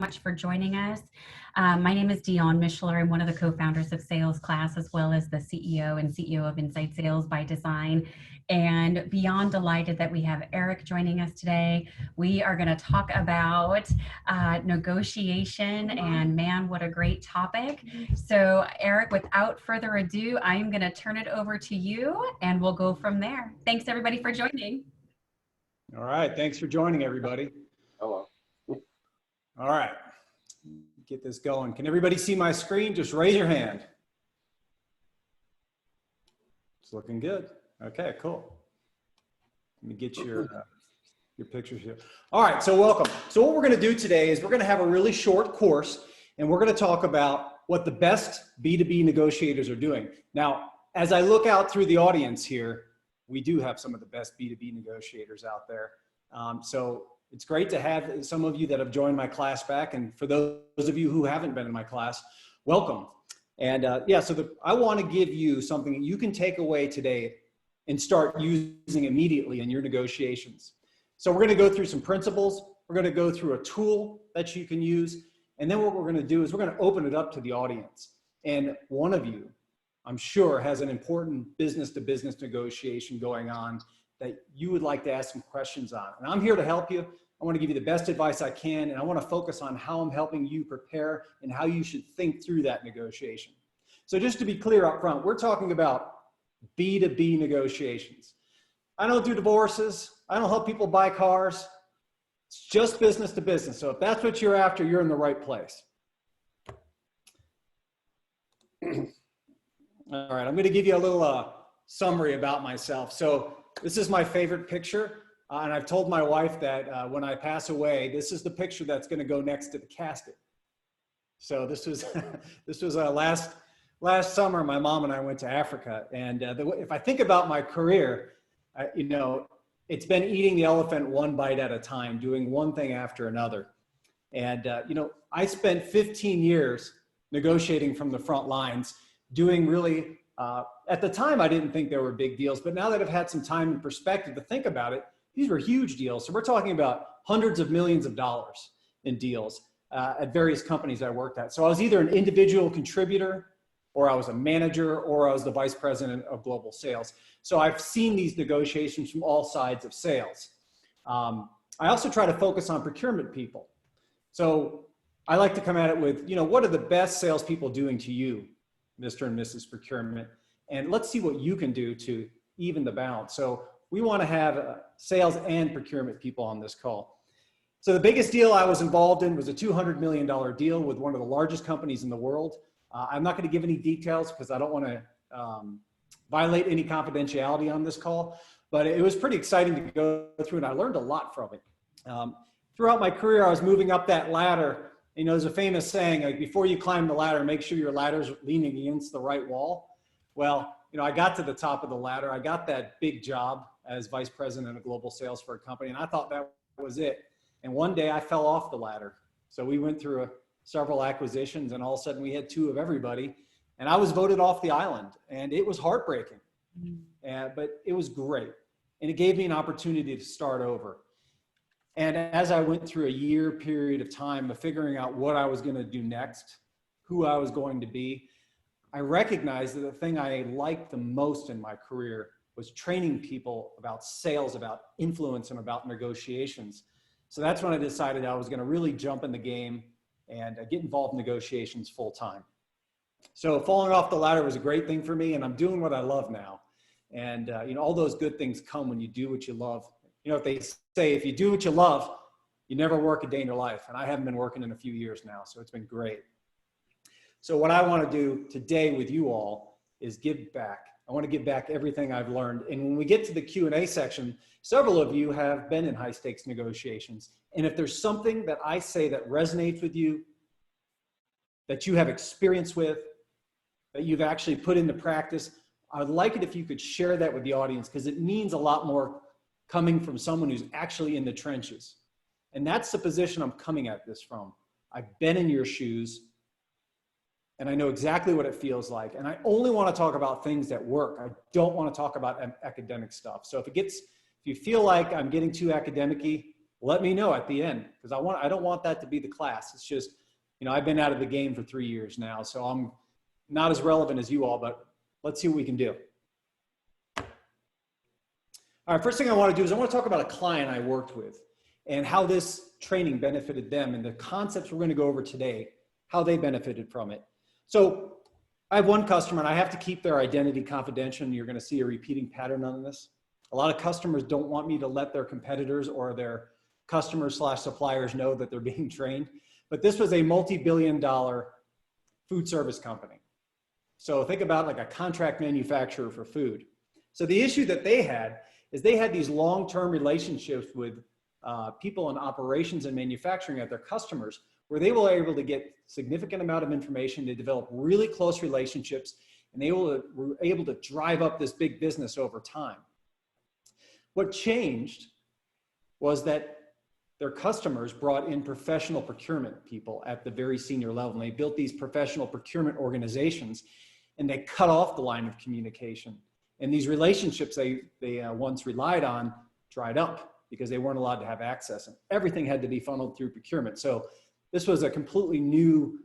much for joining us. My name is Dionne Mischler. I'm one of the co-founders of SalesClass, as well as the CEO of Inside Sales by Design. And beyond delighted that we have Erich joining us today. We are going to talk about negotiation, and man, what a great topic. So Erich, without further ado, I'm going to turn it over to you and we'll go from there. Thanks everybody for joining. All right, thanks for joining everybody. Hello. All right, get this going. Can everybody see my screen? Just raise your hand. It's looking good. Okay, cool. Let me get your pictures here. All right, so welcome. So what we're going to do today is we're going to have a really short course, and we're going to talk about what the best B2B negotiators are doing. Now, as I look out through the audience here, we do have some of the best B2B negotiators out there. So it's great to have some of you that have joined my class back. And for those of you who haven't been in my class, welcome. And yeah, so I want to give you something that you can take away today and start using immediately in your negotiations. So we're going to go through some principles. We're going to go through a tool that you can use. And then what we're going to do is we're going to open it up to the audience. And one of you, I'm sure, has an important business-to-business negotiation going on that you would like to ask some questions on. And I'm here to help you. I want to give you the best advice I can, and I want to focus on how I'm helping you prepare and how you should think through that negotiation. So just to be clear up front, we're talking about B2B negotiations. I don't do divorces. I don't help people buy cars. It's just business to business. So if that's what you're after, you're in the right place. All right, I'm going to give you a little summary about myself. So this is my favorite picture, and I've told my wife that when I pass away, this is the picture that's going to go next to the casket. So this was this was last summer. My mom and I went to Africa, and if I think about my career, you know, it's been eating the elephant one bite at a time, doing one thing after another. And you know, I spent 15 years negotiating from the front lines, doing really, at the time, I didn't think there were big deals, but now that I've had some time and perspective to think about it, these were huge deals. So we're talking about hundreds of millions of dollars in deals at various companies I worked at. So I was either an individual contributor, or I was a manager, or I was the vice president of global sales. So I've seen these negotiations from all sides of sales. I also try to focus on procurement people. So I like to come at it with, you know, what are the best salespeople doing to you, Mr. and Mrs. Procurement? And let's see what you can do to even the balance. So we want to have sales and procurement people on this call. So the biggest deal I was involved in was a $200 million deal with one of the largest companies in the world. I'm not going to give any details because I don't want to violate any confidentiality on this call, but it was pretty exciting to go through, and I learned a lot from it. Throughout my career, I was moving up that ladder. You know, there's a famous saying, like, before you climb the ladder, make sure your ladder's leaning against the right wall. Well, you know, I got to the top of the ladder. I got that big job as vice president of global sales for a company, and I thought that was it. And one day I fell off the ladder. So we went through several acquisitions, and all of a sudden we had two of everybody, and I was voted off the island, and it was heartbreaking. But it was great, and it gave me an opportunity to start over. And as I went through a year period of time of figuring out what I was going to do next, who I was going to be, I recognized that the thing I liked the most in my career was training people about sales, about influence, and about negotiations. So that's when I decided I was going to really jump in the game and get involved in negotiations full time. So falling off the ladder was a great thing for me, and I'm doing what I love now. And you know, all those good things come when you do what you love. You know, if they say, if you do what you love, you never work a day in your life. And I haven't been working in a few years now, so it's been great. So what I want to do today with you all is give back. I want to give back everything I've learned. And when we get to the Q&A section, several of you have been in high stakes negotiations. And if there's something that I say that resonates with you, that you have experience with, that you've actually put into practice, I would like it if you could share that with the audience, because it means a lot more coming from someone who's actually in the trenches. And that's the position I'm coming at this from. I've been in your shoes, and I know exactly what it feels like. And I only want to talk about things that work. I don't want to talk about academic stuff. So if you feel like I'm getting too academic-y, let me know at the end, because I don't want that to be the class. It's just, I've been out of the game for 3 years now, so I'm not as relevant as you all, but let's see what we can do. All right, first thing I want to do is I want to talk about a client I worked with and how this training benefited them, and the concepts we're going to go over today, how they benefited from it. So I have one customer, and I have to keep their identity confidential, and you're going to see a repeating pattern on this. A lot of customers don't want me to let their competitors or their customers/suppliers know that they're being trained, but this was a multi-billion-dollar food service company. So think about like a contract manufacturer for food. So the issue that they had is they had these long-term relationships with people in operations and manufacturing at their customers, where they were able to get significant amount of information. They developed really close relationships, and they were able to drive up this big business over time. What changed was that their customers brought in professional procurement people at the very senior level, and they built these professional procurement organizations, and they cut off the line of communication. And these relationships they once relied on dried up because they weren't allowed to have access, and everything had to be funneled through procurement. So this was a completely new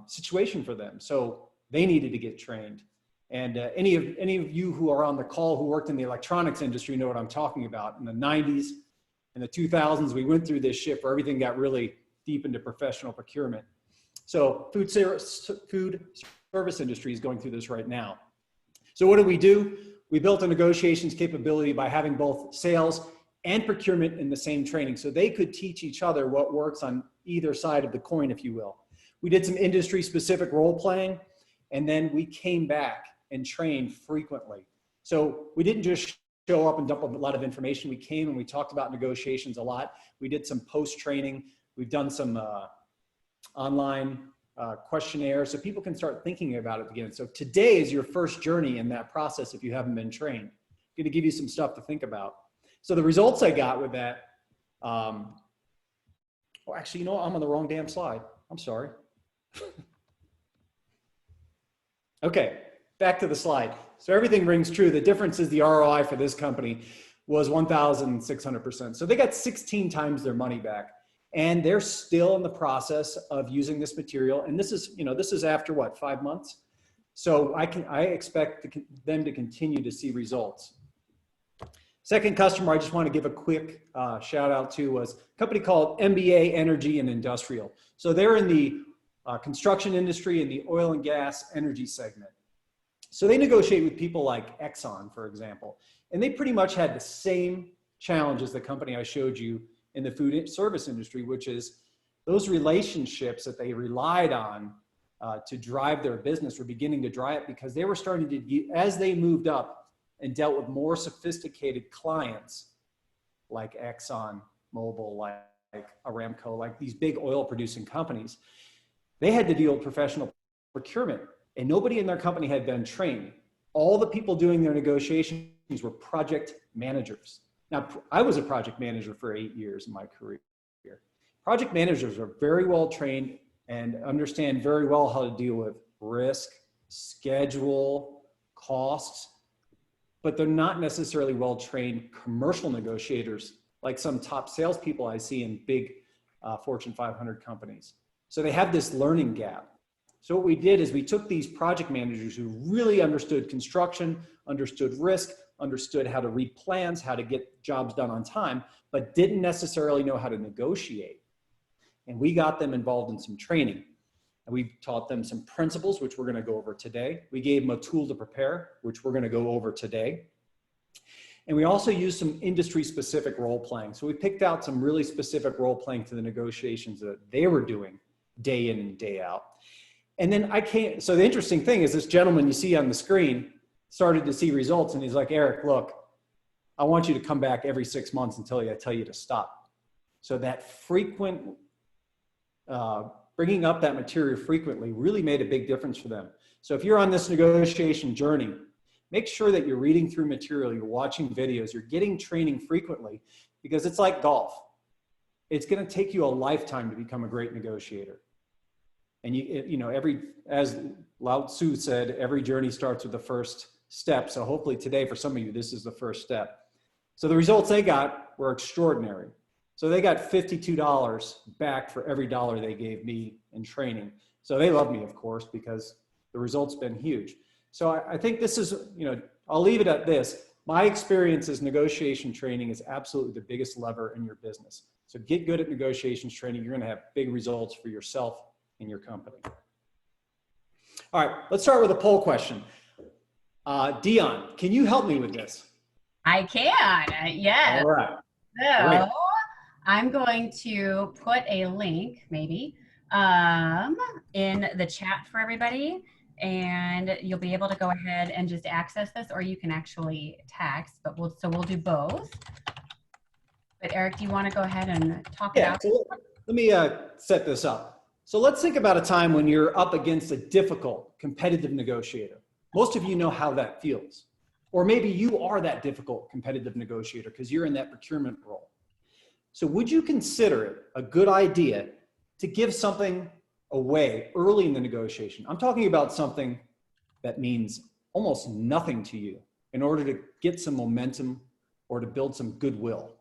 situation for them. So they needed to get trained. And any of you who are on the call who worked in the electronics industry know what I'm talking about. In the 90s and the 2000s, we went through this shift where everything got really deep into professional procurement. So food service industry is going through this right now. So what did we do? We built a negotiations capability by having both sales and procurement in the same training, so they could teach each other what works on either side of the coin, if you will. We did some industry specific role playing, and then we came back and trained frequently. So we didn't just show up and dump a lot of information. We came and we talked about negotiations a lot. We did some post training. We've done some online questionnaires, so people can start thinking about it again. So today is your first journey in that process if you haven't been trained. I'm gonna give you some stuff to think about. So the results I got with that, well, actually, I'm on the wrong damn slide. I'm sorry. Okay, back to the slide. So everything rings true. The difference is the ROI for this company was 1,600%. So they got 16 times their money back. And they're still in the process of using this material. And this is, this is after what, 5 months? So I expect them to continue to see results. Second customer I just want to give a quick shout out to was a company called MBA Energy and Industrial. So they're in the construction industry and the oil and gas energy segment. So they negotiate with people like Exxon, for example. And they pretty much had the same challenge as the company I showed you in the food service industry, which is those relationships that they relied on to drive their business were beginning to dry up because they were starting to, as they moved up and dealt with more sophisticated clients like Exxon Mobil, like Aramco, like these big oil producing companies, they had to deal with professional procurement, and nobody in their company had been trained. All the people doing their negotiations were project managers. Now, I was a project manager for 8 years in my career. Project managers are very well trained and understand very well how to deal with risk, schedule, costs, but they're not necessarily well-trained commercial negotiators like some top salespeople I see in big Fortune 500 companies. So they have this learning gap. So what we did is we took these project managers who really understood construction, understood risk, understood how to read plans, how to get jobs done on time, but didn't necessarily know how to negotiate. And we got them involved in some training. And we taught them some principles, which we're going to go over today. We gave them a tool to prepare, which we're going to go over today. And we also used some industry-specific role playing. So we picked out some really specific role playing to the negotiations that they were doing day in and day out. And then so the interesting thing is this gentleman you see on the screen started to see results, and he's like, Eric, look, I want you to come back every 6 months until I tell you to stop. So that frequent, bringing up that material frequently really made a big difference for them. So if you're on this negotiation journey, make sure that you're reading through material, you're watching videos, you're getting training frequently, because it's like golf. It's going to take you a lifetime to become a great negotiator. And as Lao Tzu said, every journey starts with the first step. So hopefully today, for some of you, this is the first step. So the results they got were extraordinary. So they got $52 back for every dollar they gave me in training. So they love me, of course, because the result's been huge. So I think this is, I'll leave it at this. My experience is negotiation training is absolutely the biggest lever in your business. So get good at negotiations training. You're going to have big results for yourself and your company. All right, let's start with a poll question. Dionne, can you help me with this? I can, yes. All right. So Great. I'm going to put a link maybe in the chat for everybody, and you'll be able to go ahead and just access this, or you can actually text, but we'll do both. But Eric, do you want to go ahead and talk about it? So let me set this up. So let's think about a time when you're up against a difficult competitive negotiator. Most of you know how that feels. Or maybe you are that difficult competitive negotiator because you're in that procurement role. So would you consider it a good idea to give something away early in the negotiation? I'm talking about something that means almost nothing to you in order to get some momentum or to build some goodwill.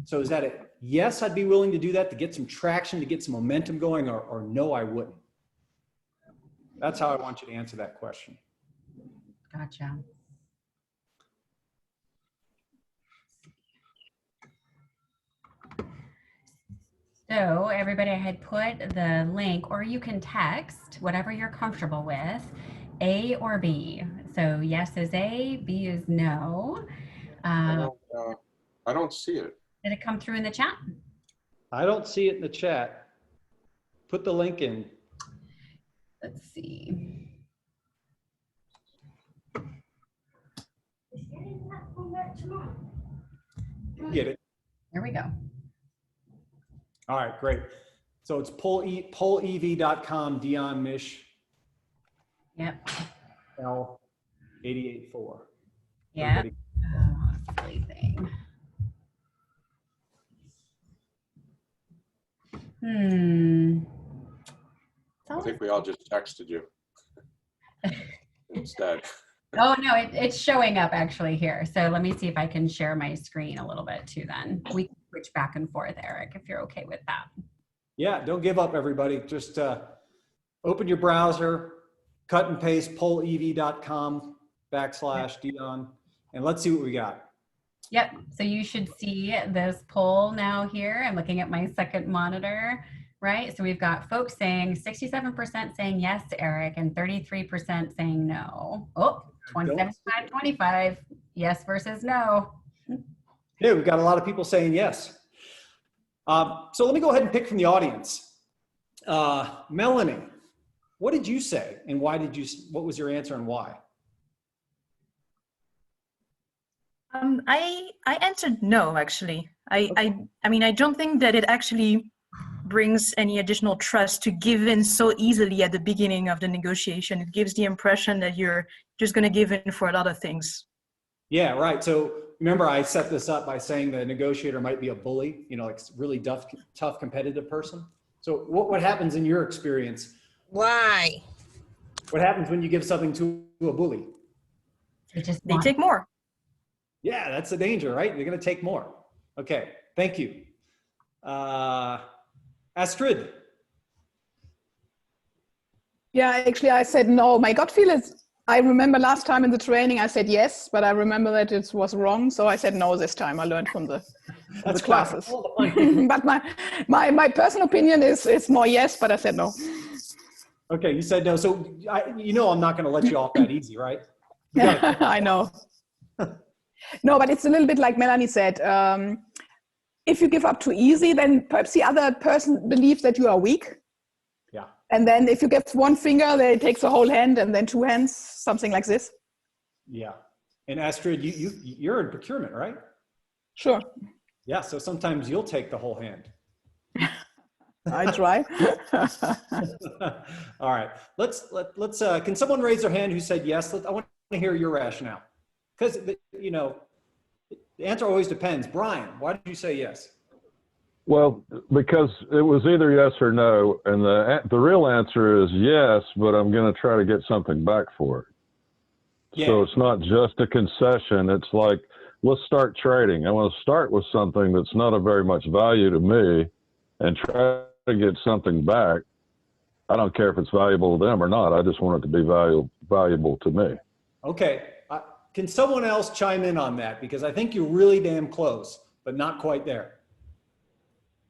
So is that a yes, I'd be willing to do that to get some traction, to get some momentum going, or no, I wouldn't? That's how I want you to answer that question. Gotcha. So everybody, I had put the link, or you can text, whatever you're comfortable with, A or B. So yes is A, B is no. I don't see it. Did it come through in the chat? I don't see it in the chat. Put the link in. Let's see. Get it. There we go. All right, great. So it's pollev.com, Dionne Misch, Yep. L884. Yeah. Silly thing. I think we all just texted you instead. Oh no, it's showing up actually here. So let me see if I can share my screen a little bit too then. We can switch back and forth, Eric, if you're okay with that. Yeah, don't give up, everybody. Just open your browser, cut and paste pollev.com/Dionne, and let's see what we got. Yep, so you should see this poll now here. I'm looking at my second monitor, right? So we've got folks saying 67% saying yes to Eric and 33% saying no. Oh, 25, yes versus no. Yeah, we've got a lot of people saying yes. So let me go ahead and pick from the audience. Melanie, what did you say and why did you, what was your answer and why? I answered no, actually. I mean, I don't think that it actually brings any additional trust to give in so easily at the beginning of the negotiation. It gives the impression that you're just going to give in for a lot of things. Yeah, right. So remember, I set this up by saying the negotiator might be a bully, you know, like really tough competitive person. So what happens in your experience? Why? What happens when you give something to a bully? They take more. Yeah, that's the danger, right? They're going to take more. Okay, thank you. Astrid. Yeah, actually I said no. My gut feel is, I remember last time in the training I said yes, but I remember that it was wrong. So I said no this time. I learned from the classes. But my personal opinion is more yes, but I said no. Okay, you said no. So you know I'm not going to let you off that easy, right? I know. No, but it's a little bit like Melanie said. If you give up too easy, then perhaps the other person believes that you are weak. Yeah. And then if you get one finger, they takes a whole hand, and then two hands, something like this. Yeah. And Astrid, you're in procurement, right? Sure. Yeah. So sometimes you'll take the whole hand. I try. All right. Let's can someone raise their hand who said yes? I want to hear your rationale. Because, you know, the answer always depends. Brian, why did you say yes? Well, because it was either yes or no, and the real answer is yes, but I'm going to try to get something back for it. Yeah. So it's not just a concession. It's like let's start trading. I want to start with something that's not of very much value to me and try to get something back. I don't care if it's valuable to them or not. I just want it to be valuable to me. Okay. Can someone else chime in on that? Because I think you're really damn close, but not quite there.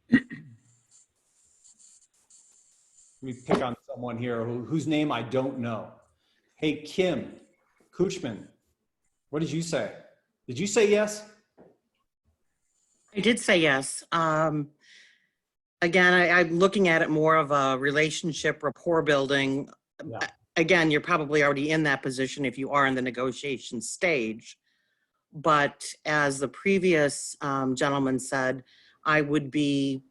Let me pick on someone here whose name I don't know. Hey, Kim Kuchman, what did you say? Did you say yes? I did say yes. Again, I'm looking at it more of a relationship rapport building. Yeah. Again, you're probably already in that position if you are in the negotiation stage. But as the previous gentleman said, I would be,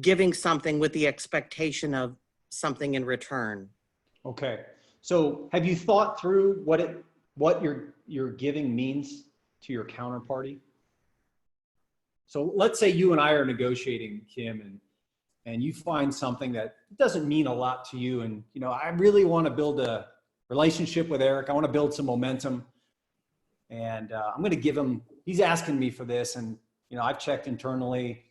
giving something with the expectation of something in return. Okay. So have you thought through what your giving means to your counterparty? So let's say you and I are negotiating, Kim, and you find something that doesn't mean a lot to you. And, I really want to build a relationship with Eric. I want to build some momentum. And I'm going to give him, he's asking me for this. And, I've checked internally.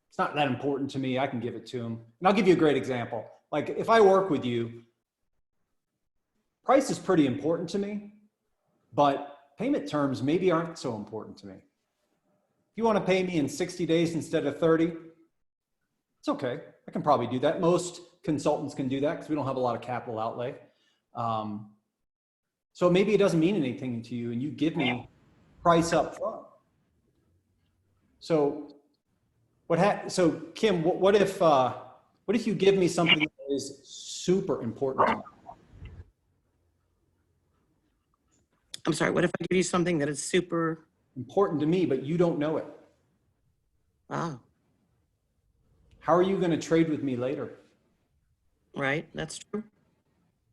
It's not that important to me. I can give it to him. And I'll give you a great example. Like if I work with you, price is pretty important to me, but payment terms maybe aren't so important to me. If you want to pay me in 60 days instead of 30, it's okay. I can probably do that. Most consultants can do that because we don't have a lot of capital outlay. So maybe it doesn't mean anything to you and you give me price up front. So so Kim, what if you give me something that is super important to me? I'm sorry, what if I give you something that is super important to me, but you don't know it? Wow. How are you going to trade with me later? Right, that's true.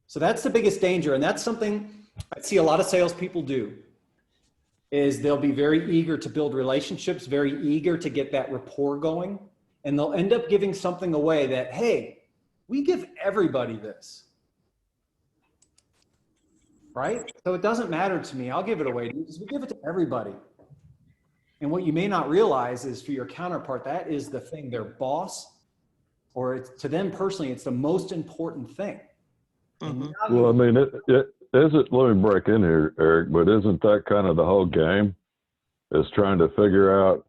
So that's the biggest danger. And that's something I see a lot of salespeople do, is they'll be very eager to build relationships, very eager to get that rapport going. And they'll end up giving something away that, hey, we give everybody this. Right? So it doesn't matter to me. I'll give it away because we give it to everybody. And what you may not realize is for your counterpart, that is the thing, their boss, or it's, to them personally, it's the most important thing. Mm-hmm. Well, I mean, it isn't, let me break in here, Eric, but isn't that kind of the whole game, is trying to figure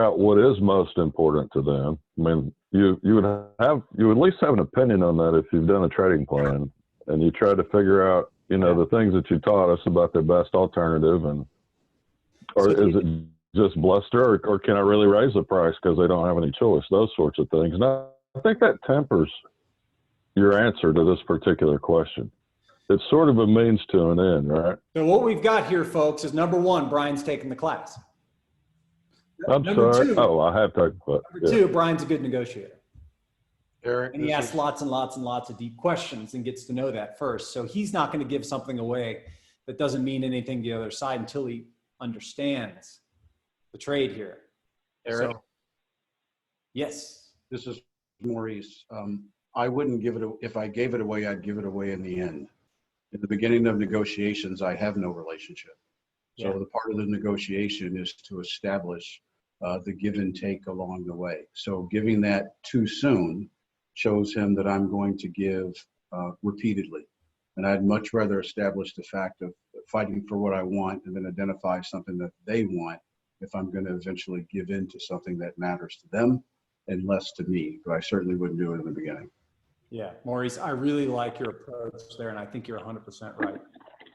out what is most important to them? I mean, you would at least have an opinion on that if you've done a trading plan and you try to figure out, the things that you taught us about the best alternative, or is it just bluster, or can I really raise the price because they don't have any choice? Those sorts of things. Now, I think that tempers your answer to this particular question. It's sort of a means to an end, right? So what we've got here, folks, is number one, Brian's taking the class. I'm sorry. I have taken the class. Number two, Brian's a good negotiator. Eric, And he asks lots and lots and lots of deep questions and gets to know that first. So he's not going to give something away that doesn't mean anything to the other side until he understands the trade here. Eric? So, yes. This is Maurice. I wouldn't give it, if I gave it away, I'd give it away in the end. In the beginning of negotiations, I have no relationship. So the part of the negotiation is to establish the give and take along the way. So giving that too soon shows him that I'm going to give repeatedly. And I'd much rather establish the fact of fighting for what I want and then identify something that they want if I'm going to eventually give in to something that matters to them and less to me. But I certainly wouldn't do it in the beginning. Yeah, Maurice, I really like your approach there, and I think you're 100% right.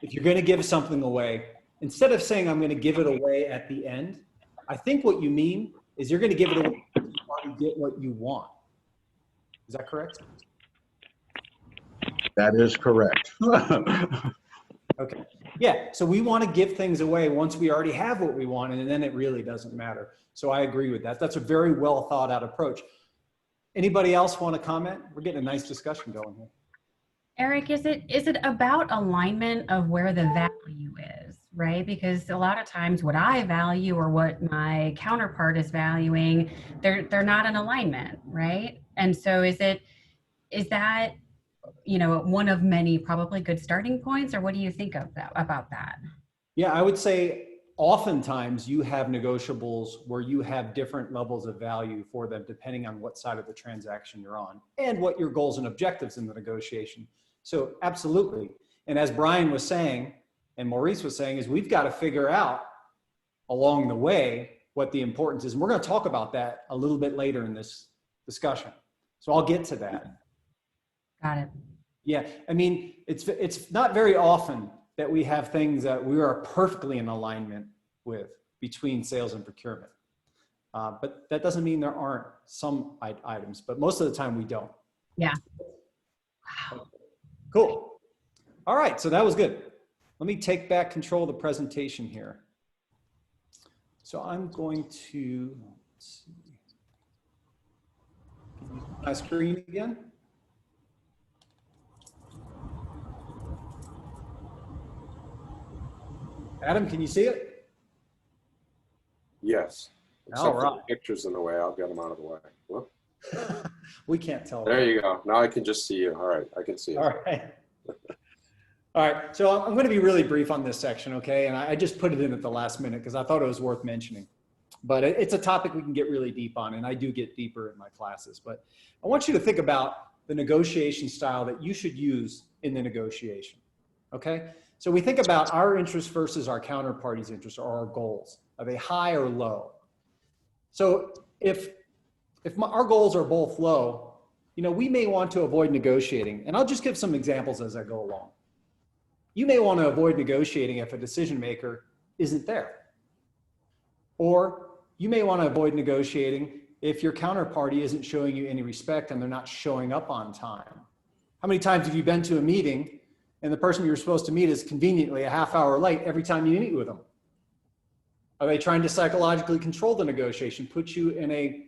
If you're going to give something away, instead of saying I'm going to give it away at the end, I think what you mean is you're going to give it away to get what you want. Is that correct? That is correct. Okay. Yeah. So we want to give things away once we already have what we want, and then it really doesn't matter. So I agree with that. That's a very well thought out approach. Anybody else want to comment? We're getting a nice discussion going here. Eric, is it about alignment of where the value is, right? Because a lot of times what I value or what my counterpart is valuing, they're not in alignment, right? And so is that, one of many probably good starting points, or what do you think of that, about that? Yeah, I would say oftentimes you have negotiables where you have different levels of value for them depending on what side of the transaction you're on and what your goals and objectives in the negotiation. So absolutely. And as Brian was saying, and Maurice was saying, is we've got to figure out along the way what the importance is. And we're going to talk about that a little bit later in this discussion. So I'll get to that. Got it. Yeah, I mean, it's not very often that we have things that we are perfectly in alignment with between sales and procurement. But that doesn't mean there aren't some items, but most of the time we don't. Yeah. Wow. Cool. All right, so that was good. Let me take back control of the presentation here. So I'm going to, let's see, my screen again. Adam, can you see it? Yes. All Except for right. the pictures in the way, I'll get them out of the way. Whoop. We can't tell. There you go. Now I can just see you. All right, I can see it. All right. All right, so I'm going to be really brief on this section, okay? And I just put it in at the last minute because I thought it was worth mentioning. But it's a topic we can get really deep on, and I do get deeper in my classes. But I want you to think about the negotiation style that you should use in the negotiation, okay? So we think about our interest versus our counterparty's interest or our goals. Are they high or low? So if our goals are both low, you know, we may want to avoid negotiating. And I'll just give some examples as I go along. You may want to avoid negotiating if a decision maker isn't there. Or you may want to avoid negotiating if your counterparty isn't showing you any respect and they're not showing up on time. How many times have you been to a meeting and the person you're supposed to meet is conveniently a half hour late every time you meet with them? Are they trying to psychologically control the negotiation, put you in a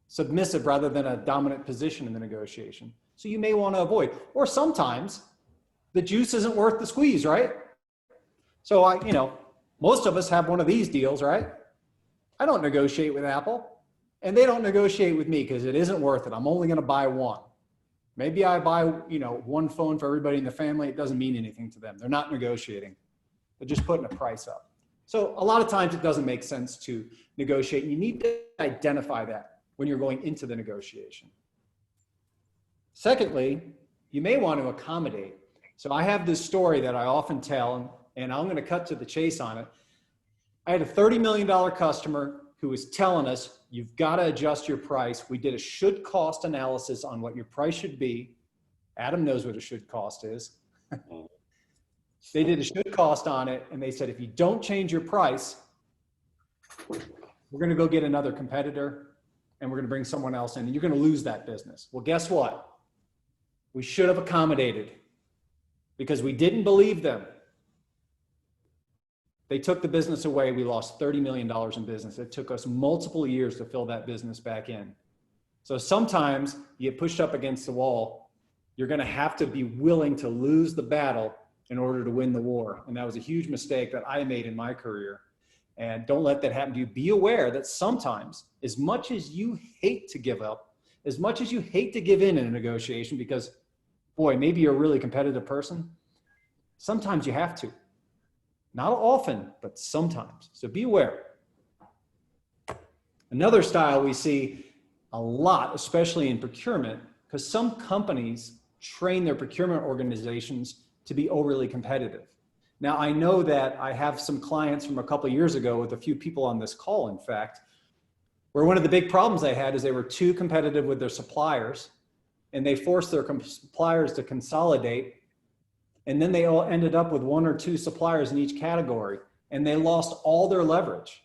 submissive rather than a dominant position in the negotiation? So you may want to avoid. Or sometimes the juice isn't worth the squeeze, right? So you know, most of us have one of these deals, right? I don't negotiate with Apple, and they don't negotiate with me because it isn't worth it. I'm only going to buy one. Maybe I buy, you know, one phone for everybody in the family. It doesn't mean anything to them. They're not negotiating. They're just putting a price up. So a lot of times it doesn't make sense to negotiate. And you need to identify that when you're going into the negotiation. Secondly, you may want to accommodate. So I have this story that I often tell, and I'm going to cut to the chase on it. I had a $30 million customer who was telling us, you've got to adjust your price. We did a should cost analysis on what your price should be. Adam knows what a should cost is. They did a should cost on it, and they said, if you don't change your price, we're going to go get another competitor, and we're going to bring someone else in, and you're going to lose that business. Well, guess what? We should have accommodated because we didn't believe them. They took the business away. We lost $30 million in business. It took us multiple years to fill that business back in. So sometimes you get pushed up against the wall. You're going to have to be willing to lose the battle in order to win the war. And that was a huge mistake that I made in my career. And don't let that happen to you. Be aware that sometimes, as much as you hate to give up, as much as you hate to give in a negotiation, because boy, maybe you're a really competitive person, sometimes you have to. Not often, but sometimes. So be aware. Another style we see a lot, especially in procurement, because some companies train their procurement organizations to be overly competitive. Now, I know that I have some clients from a couple of years ago with a few people on this call, in fact, where one of the big problems they had is they were too competitive with their suppliers, and they forced their suppliers to consolidate. And then they all ended up with one or two suppliers in each category, and they lost all their leverage.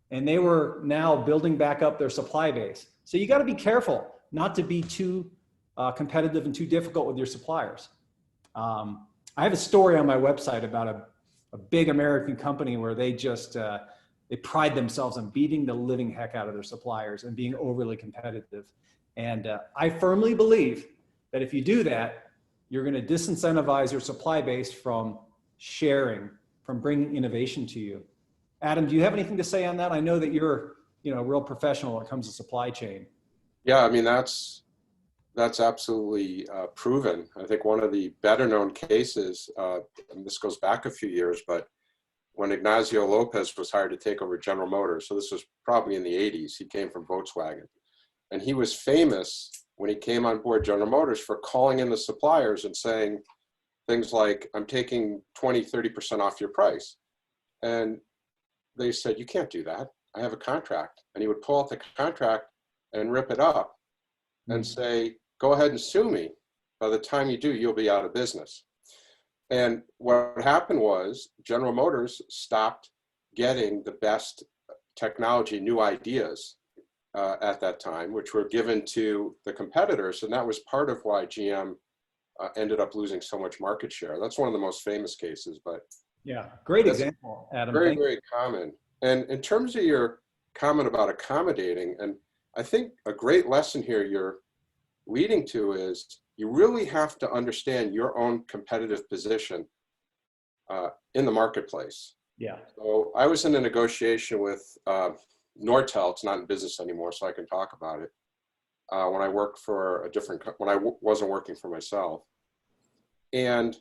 And they were now building back up their supply base. So you got to be careful not to be too competitive and too difficult with your suppliers. I have a story on my website about a big American company where they just, they pride themselves on beating the living heck out of their suppliers and being overly competitive. And I firmly believe that if you do that, you're going to disincentivize your supply base from sharing, from bringing innovation to you. Adam, do you have anything to say on that? I know that you're, you know, a real professional when it comes to supply chain. Yeah, I mean, that's That's absolutely proven. I think one of the better known cases, and this goes back a few years, but when Ignacio Lopez was hired to take over General Motors, so this was probably in the 80s, he came from Volkswagen. And he was famous when he came on board General Motors for calling in the suppliers and saying things like, I'm taking 20, 30% off your price. And they said, you can't do that. I have a contract. And he would pull out the contract and rip it up and say, go ahead and sue me. By the time you do, you'll be out of business. And what happened was General Motors stopped getting the best technology, new ideas at that time, which were given to the competitors. And that was part of why GM ended up losing so much market share. That's one of the most famous cases, but yeah, great example, Adam. Very, very common. And in terms of your comment about accommodating, and I think a great lesson here you're leading to is you really have to understand your own competitive position in the marketplace. Yeah. So I was in a negotiation with Nortel. It's not in business anymore, so I can talk about it. When I worked for a different, when I wasn't working for myself. And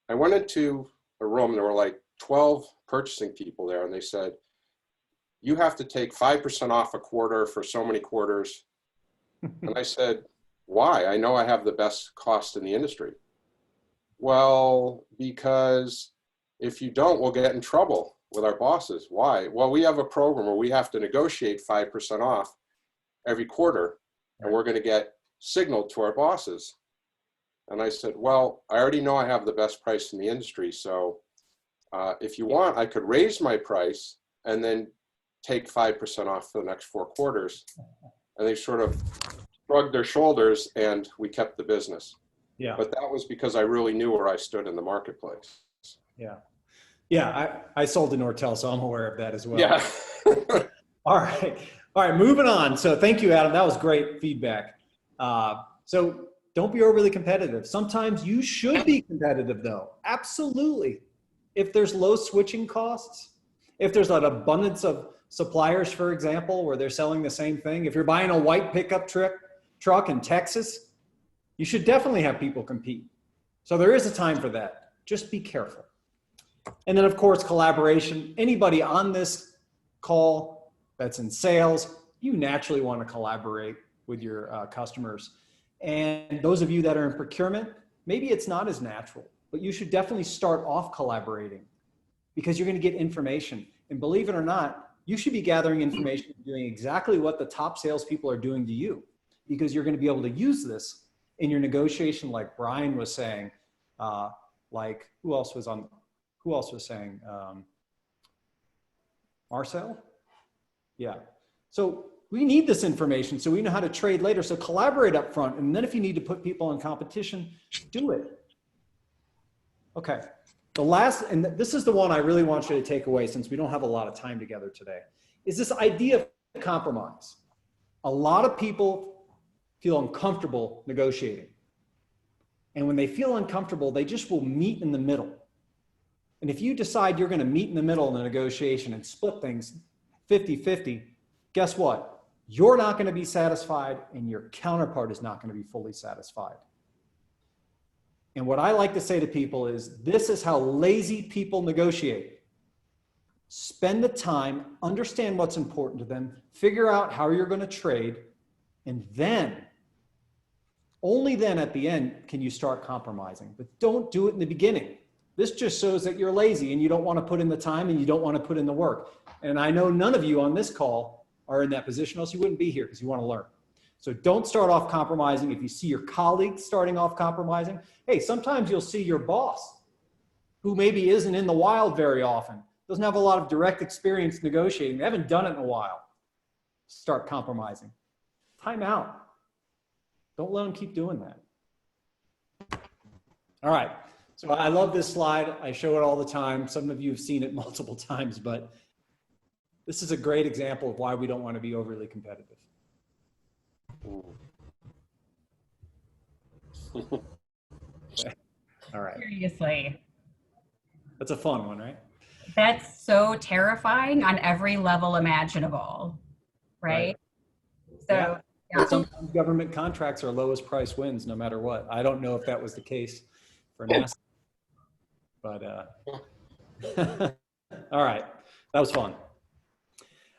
I went into a room, there were like 12 purchasing people there, and they said, you have to take 5% off a quarter for so many quarters. And I said, why? I know I have the best cost in the industry. Well, because if you don't, we'll get in trouble with our bosses. Why? Well, we have a program where we have to negotiate 5% off every quarter, and we're going to get signaled to our bosses. And I said, well, I already know I have the best price in the industry. So if you want, I could raise my price and then take 5% off for the next 4 quarters. And they sort of shrugged their shoulders and we kept the business. Yeah. But that was because I really knew where I stood in the marketplace. Yeah. Yeah. I sold to Nortel, so I'm aware of that as well. Yeah. All right. All right. Moving on. So thank you, Adam. That was great feedback. So don't be overly competitive. Sometimes you should be competitive though. Absolutely. If there's low switching costs, if there's an abundance of suppliers, for example, where they're selling the same thing, if you're buying a white pickup truck in Texas, you should definitely have people compete. So there is a time for that. Just be careful. And then of course, collaboration. Anybody on this call that's in sales, you naturally want to collaborate with your customers. And those of you that are in procurement, maybe it's not as natural, but you should definitely start off collaborating because you're going to get information. And believe it or not, you should be gathering information, doing exactly what the top salespeople are doing to you, because you're going to be able to use this in your negotiation, like Brian was saying, like who else was saying, Marcel? Yeah. So we need this information so we know how to trade later. So collaborate up front. And then if you need to put people in competition, do it. Okay. The last, and this is the one I really want you to take away since we don't have a lot of time together today, is this idea of compromise. A lot of people feel uncomfortable negotiating. And when they feel uncomfortable, they just will meet in the middle. And if you decide you're going to meet in the middle in the negotiation and split things 50-50, guess what? You're not going to be satisfied and your counterpart is not going to be fully satisfied. And what I like to say to people is, this is how lazy people negotiate. Spend the time, understand what's important to them, figure out how you're going to trade, and then, only then at the end can you start compromising. But don't do it in the beginning. This just shows that you're lazy and you don't want to put in the time and you don't want to put in the work. And I know none of you on this call are in that position, else you wouldn't be here because you want to learn. So don't start off compromising. If you see your colleagues starting off compromising, hey, sometimes you'll see your boss who maybe isn't in the wild very often, doesn't have a lot of direct experience negotiating, they haven't done it in a while, start compromising. Time out. Don't let them keep doing that. All right. So I love this slide. I show it all the time. Some of you have seen it multiple times, but this is a great example of why we don't want to be overly competitive. Okay. All right. Seriously. That's a fun one, right? That's so terrifying on every level imaginable, right? So Yeah. But sometimes government contracts are lowest price wins no matter what. I don't know if that was the case for NASA, but all right, that was fun.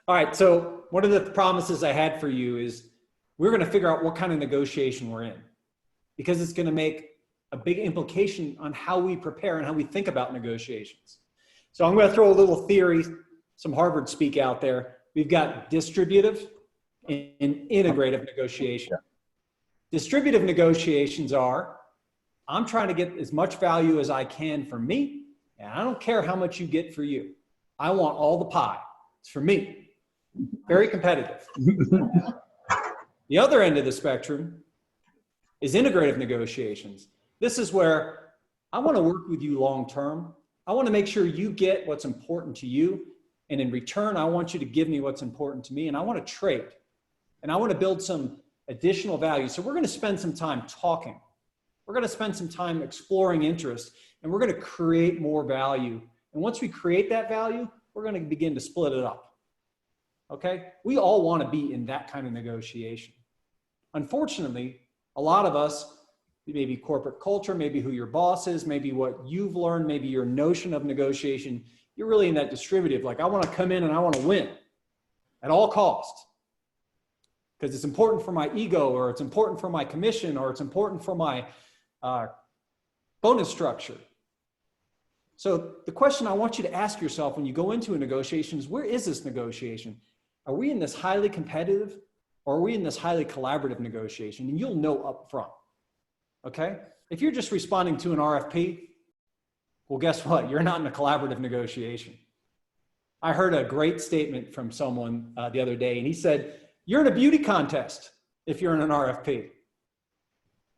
All right, so one of the promises I had for you is we're going to figure out what kind of negotiation we're in, because it's going to make a big implication on how we prepare and how we think about negotiations. So I'm going to throw a little theory, some Harvard speak out there. We've got distributive and integrative negotiation. Distributive negotiations are, I'm trying to get as much value as I can for me, and I don't care how much you get for you. I want all the pie. It's for me. Very competitive. The other end of the spectrum is integrative negotiations. This is where I want to work with you long term. I want to make sure you get what's important to you, and in return, I want you to give me what's important to me, and I want to trade. And I want to build some additional value. So we're going to spend some time talking. We're going to spend some time exploring interest, and we're going to create more value. And once we create that value, we're going to begin to split it up. Okay? We all want to be in that kind of negotiation. Unfortunately, a lot of us, maybe corporate culture, maybe who your boss is, maybe what you've learned, maybe your notion of negotiation, you're really in that distributive, like I want to come in and I want to win at all costs. Because it's important for my ego, or it's important for my commission, or it's important for my bonus structure. So the question I want you to ask yourself when you go into a negotiation is, where is this negotiation? Are we in this highly competitive, or are we in this highly collaborative negotiation? And you'll know up front, okay? If you're just responding to an RFP, well, guess what? You're not in a collaborative negotiation. I heard a great statement from someone the other day, and he said, you're in a beauty contest if you're in an RFP.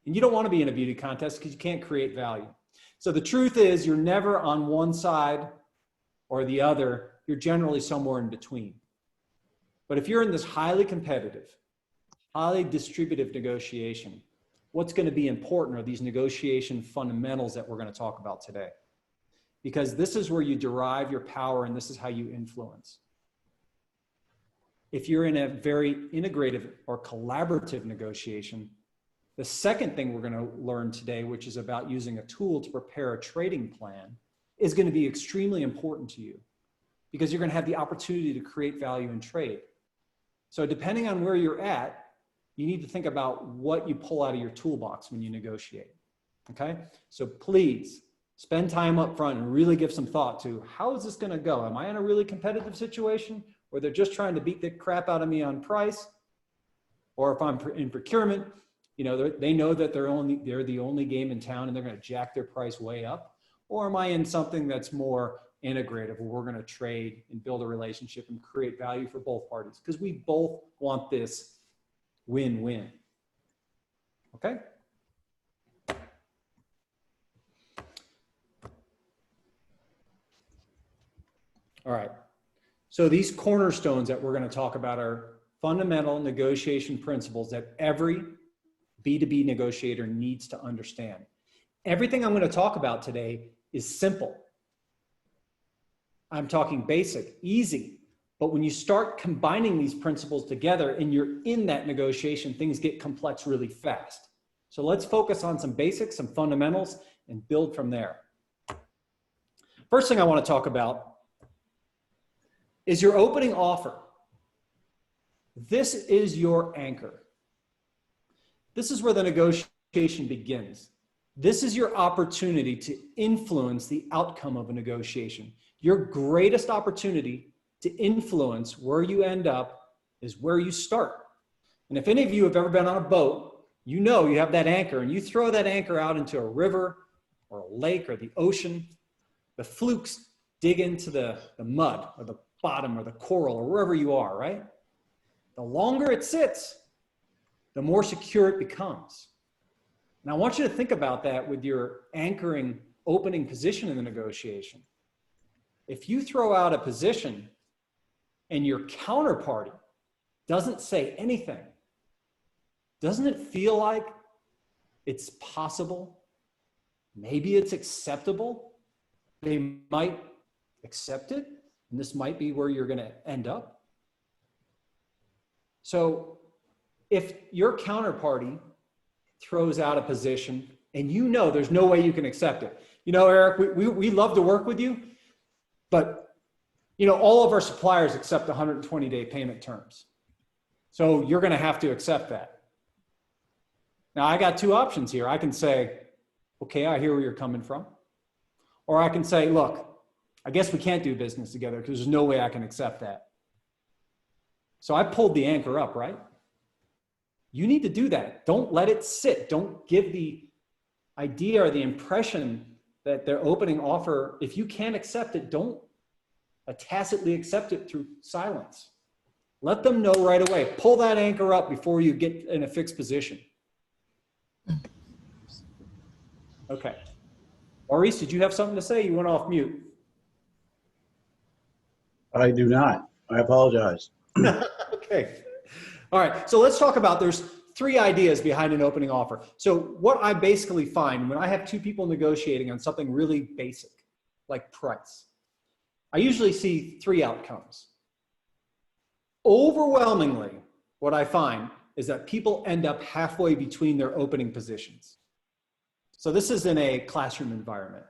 And you don't want to be in a beauty contest because you can't create value. So the truth is, you're never on one side or the other. You're generally somewhere in between. But if you're in this highly competitive, highly distributive negotiation, what's going to be important are these negotiation fundamentals that we're going to talk about today. Because this is where you derive your power, and this is how you influence. If you're in a very integrative or collaborative negotiation, the second thing we're going to learn today, which is about using a tool to prepare a trading plan, is going to be extremely important to you, because you're going to have the opportunity to create value in trade. So depending on where you're at, you need to think about what you pull out of your toolbox when you negotiate. Okay? So please spend time up front and really give some thought to, how is this going to go? Am I in a really competitive situation where they're just trying to beat the crap out of me on price? Or if I'm in procurement, you know, they know that they're the only game in town and they're going to jack their price way up? Or am I in something that's more integrative, where we're going to trade and build a relationship and create value for both parties? Because we both want this win-win. Okay? All right. So these cornerstones that we're going to talk about are fundamental negotiation principles that every B2B negotiator needs to understand. Everything I'm going to talk about today is simple. I'm talking basic, easy. But when you start combining these principles together and you're in that negotiation, things get complex really fast. So let's focus on some basics, some fundamentals, and build from there. First thing I want to talk about is your opening offer. This is your anchor. This is where the negotiation begins. This is your opportunity to influence the outcome of a negotiation. Your greatest opportunity to influence where you end up is where you start. And if any of you have ever been on a boat, you know you have that anchor, and you throw that anchor out into a river or a lake or the ocean, the flukes dig into the mud or the bottom or the coral or wherever you are, right? The longer it sits, the more secure it becomes. And I want you to think about that with your anchoring opening position in the negotiation. If you throw out a position and your counterparty doesn't say anything, doesn't it feel like it's possible? Maybe it's acceptable. They might accept it, and this might be where you're going to end up. So if your counterparty throws out a position and you know there's no way you can accept it. You know, Eric, we love to work with you, but you know, all of our suppliers accept 120-day payment terms. So you're going to have to accept that. Now I got two options here. I can say, okay, I hear where you're coming from. Or I can say, look, I guess we can't do business together because there's no way I can accept that. So I pulled the anchor up, right? You need to do that. Don't let it sit. Don't give the idea or the impression that their opening offer, if you can't accept it, don't tacitly accept it through silence. Let them know right away. Pull that anchor up before you get in a fixed position. Okay. Maurice, did you have something to say? You went off mute. I do not. I apologize. Okay. All right. So let's talk about, there's three ideas behind an opening offer. So what I basically find when I have two people negotiating on something really basic, like price, I usually see three outcomes. Overwhelmingly, what I find is that people end up halfway between their opening positions. So this is in a classroom environment.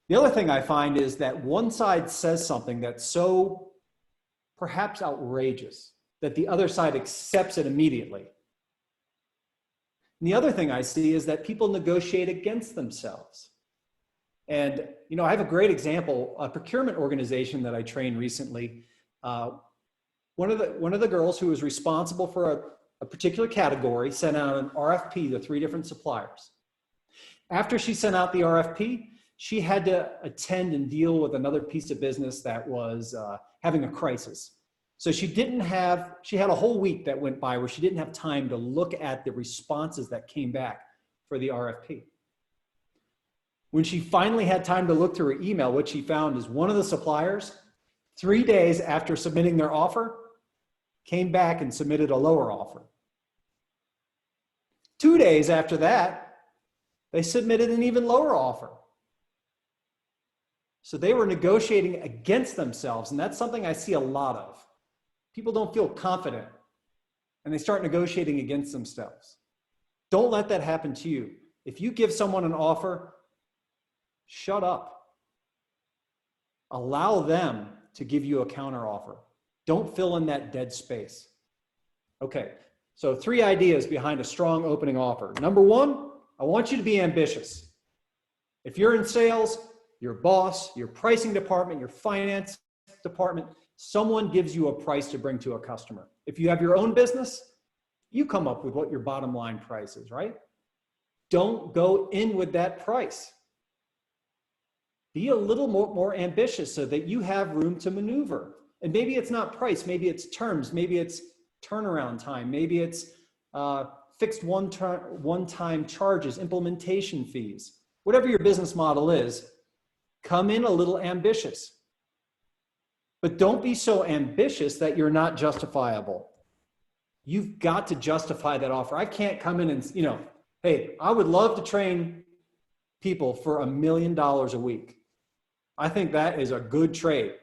The other thing I find is that one side says something that's so perhaps outrageous that the other side accepts it immediately. And the other thing I see is that people negotiate against themselves. And, you know, I have a great example, a procurement organization that I trained recently. One of the girls who was responsible for a particular category sent out an RFP to 3 different suppliers. After she sent out the RFP, she had to attend and deal with another piece of business that was having a crisis. So she had a whole week that went by where she didn't have time to look at the responses that came back for the RFP. When she finally had time to look through her email, what she found is one of the suppliers, 3 days after submitting their offer, came back and submitted a lower offer. 2 days after that, they submitted an even lower offer. So they were negotiating against themselves, and that's something I see a lot of. People don't feel confident, and they start negotiating against themselves. Don't let that happen to you. If you give someone an offer, shut up. Allow them to give you a counter offer. Don't fill in that dead space. Okay, so 3 ideas behind a strong opening offer. Number 1, I want you to be ambitious. If you're in sales, your boss, your pricing department, your finance department, someone gives you a price to bring to a customer. If you have your own business, you come up with what your bottom line price is, right? Don't go in with that price. Be a little more ambitious so that you have room to maneuver. And maybe it's not price, maybe it's terms, maybe it's turnaround time, maybe it's fixed one-time charges, implementation fees. Whatever your business model is, come in a little ambitious. But don't be so ambitious that you're not justifiable. You've got to justify that offer. I can't come in and, you know, hey, I would love to train people for $1 million a week. I think that is a good trade.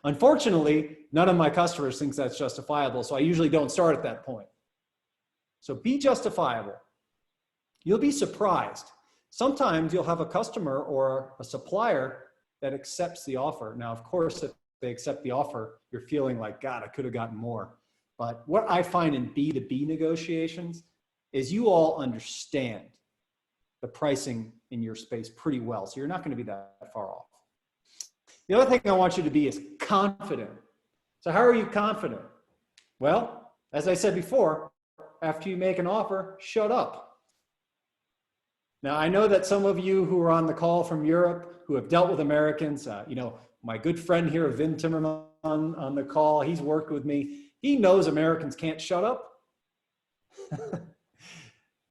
Unfortunately, none of my customers think that's justifiable, so I usually don't start at that point. So be justifiable. You'll be surprised. Sometimes you'll have a customer or a supplier that accepts the offer. Now, of course, if they accept the offer, you're feeling like, God, I could have gotten more. But what I find in B2B negotiations is you all understand the pricing in your space pretty well. So you're not going to be that far off. The other thing I want you to be is confident. So how are you confident? Well, as I said before, after you make an offer, shut up. Now, I know that some of you who are on the call from Europe who have dealt with Americans, you know, my good friend here, Vin Timmerman, on the call, he's worked with me. He knows Americans can't shut up.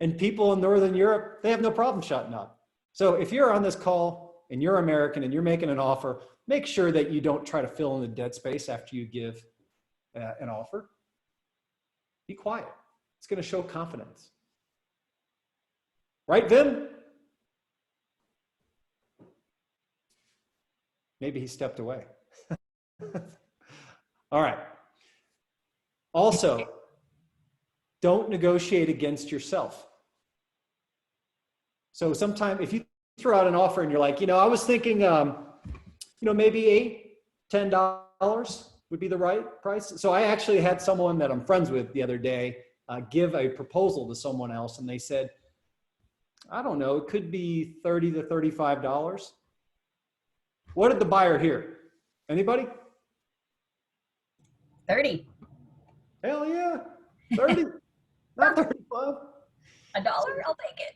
And people in Northern Europe, they have no problem shutting up. So if you're on this call and you're American and you're making an offer, make sure that you don't try to fill in the dead space after you give an offer. Be quiet. It's going to show confidence. Right, Vin? Maybe he stepped away. All right. Also, don't negotiate against yourself. So sometimes if you throw out an offer and you're like, I was thinking, maybe $10 would be the right price. So I actually had someone that I'm friends with the other day give a proposal to someone else, and they said, I don't know, it could be $30 to $35. What did the buyer hear? Anybody? 30. Hell yeah, 30, not 35. $1, I'll take it.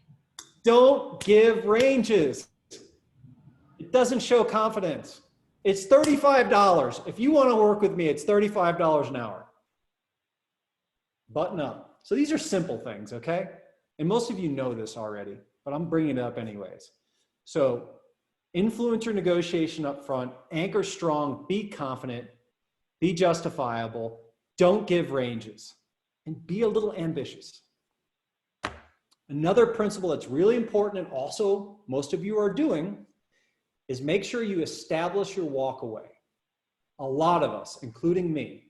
Don't give ranges. It doesn't show confidence. It's $35. If you want to work with me, it's $35 an hour. Button up. So these are simple things, okay? And most of you know this already, but I'm bringing it up anyways. So influence your negotiation up front, anchor strong, be confident, be justifiable, don't give ranges, and be a little ambitious. Another principle that's really important, and also most of you are doing, is make sure you establish your walk away. A lot of us, including me,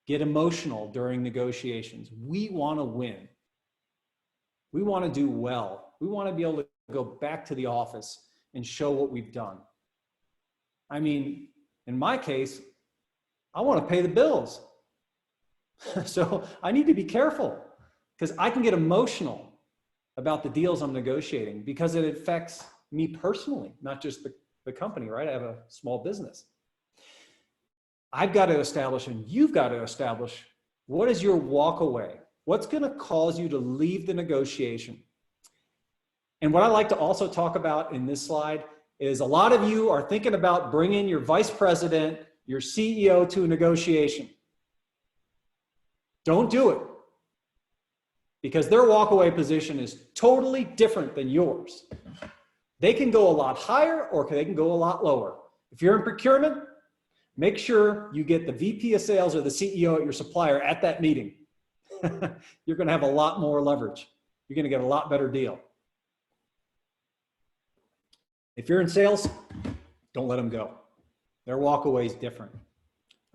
get emotional during negotiations. We want to win. We want to do well. We want to be able to go back to the office and show what we've done. I mean, in my case, I want to pay the bills. So I need to be careful because I can get emotional about the deals I'm negotiating because it affects me personally, not just the company, right? I have a small business. I've got to establish, and you've got to establish, what is your walk away? What's going to cause you to leave the negotiation? And what I like to also talk about in this slide is a lot of you are thinking about bringing your vice president, your CEO to a negotiation. Don't do it, because their walkaway position is totally different than yours. They can go a lot higher or they can go a lot lower. If you're in procurement, make sure you get the VP of sales or the CEO at your supplier at that meeting. You're going to have a lot more leverage. You're going to get a lot better deal. If you're in sales, don't let them go. Their walkaway is different.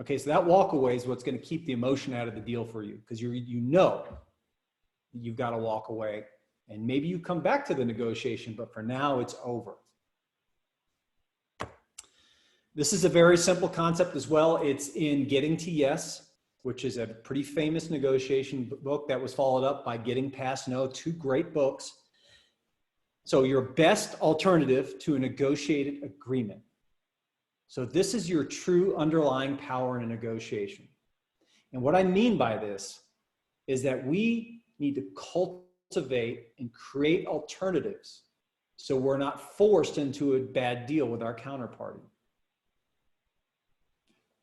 Okay, so that walkaway is what's going to keep the emotion out of the deal for you, because you know you've got to walk away, and maybe you come back to the negotiation, but for now it's over. This is a very simple concept as well. It's in Getting to Yes, which is a pretty famous negotiation book that was followed up by Getting Past No, 2 great books. So your best alternative to a negotiated agreement. So this is your true underlying power in a negotiation. And what I mean by this is that we need to cultivate and create alternatives so we're not forced into a bad deal with our counterparty.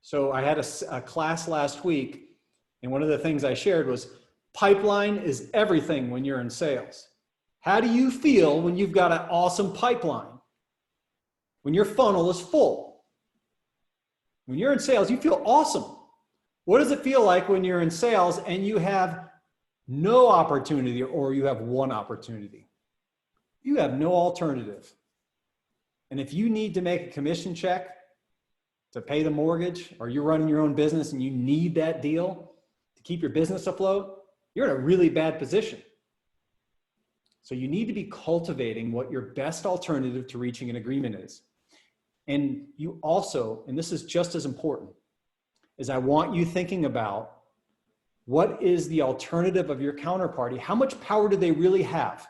So I had a class last week, and one of the things I shared was pipeline is everything when you're in sales. How do you feel when you've got an awesome pipeline? When your funnel is full? When you're in sales, you feel awesome. What does it feel like when you're in sales and you have no opportunity, or you have one opportunity? You have no alternative. And if you need to make a commission check to pay the mortgage, or you're running your own business and you need that deal to keep your business afloat, you're in a really bad position. So you need to be cultivating what your best alternative to reaching an agreement is. And you also, and this is just as important, is I want you thinking about what is the alternative of your counterparty? How much power do they really have?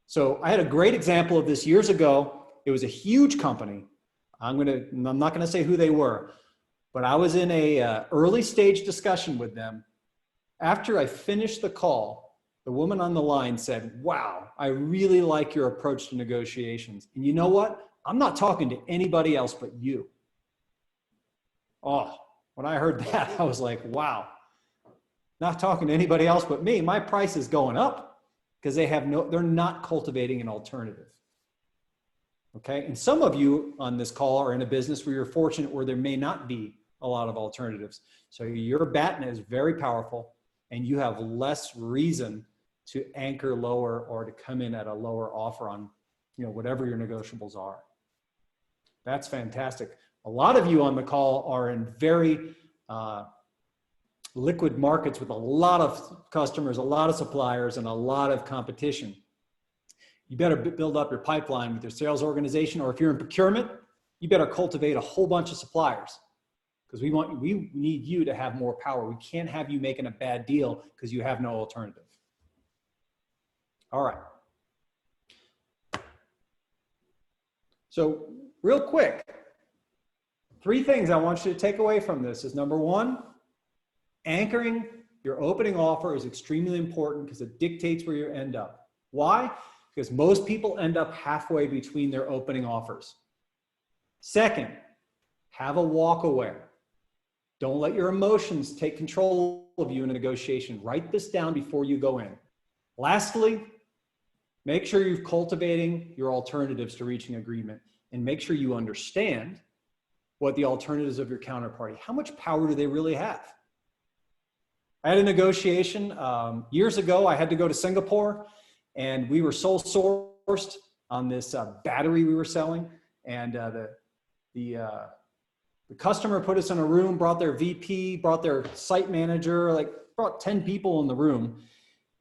So I had a great example of this years ago. It was a huge company. I'm not gonna say who they were, but I was in a early stage discussion with them. After I finished the call, the woman on the line said, "Wow, I really like your approach to negotiations. And you know what? I'm not talking to anybody else but you." Oh, when I heard that, I was like, wow, not talking to anybody else but me. My price is going up because they're not cultivating an alternative. Okay, and some of you on this call are in a business where you're fortunate where there may not be a lot of alternatives. So your BATNA is very powerful, and you have less reason to anchor lower or to come in at a lower offer on, whatever your negotiables are. That's fantastic. A lot of you on the call are in very liquid markets with a lot of customers, a lot of suppliers, and a lot of competition. You better build up your pipeline with your sales organization, or if you're in procurement, you better cultivate a whole bunch of suppliers, because we need you to have more power. We can't have you making a bad deal because you have no alternative. All right. So real quick, 3 things I want you to take away from this is, number 1, anchoring your opening offer is extremely important because it dictates where you end up. Why? Because most people end up halfway between their opening offers. Second, have a walk away. Don't let your emotions take control of you in a negotiation. Write this down before you go in. Lastly, make sure you're cultivating your alternatives to reaching agreement, and make sure you understand what the alternatives of your counterparty, how much power do they really have? I had a negotiation years ago. I had to go to Singapore, and we were sole sourced on this battery we were selling. And the customer put us in a room, brought their VP, brought their site manager, like brought 10 people in the room,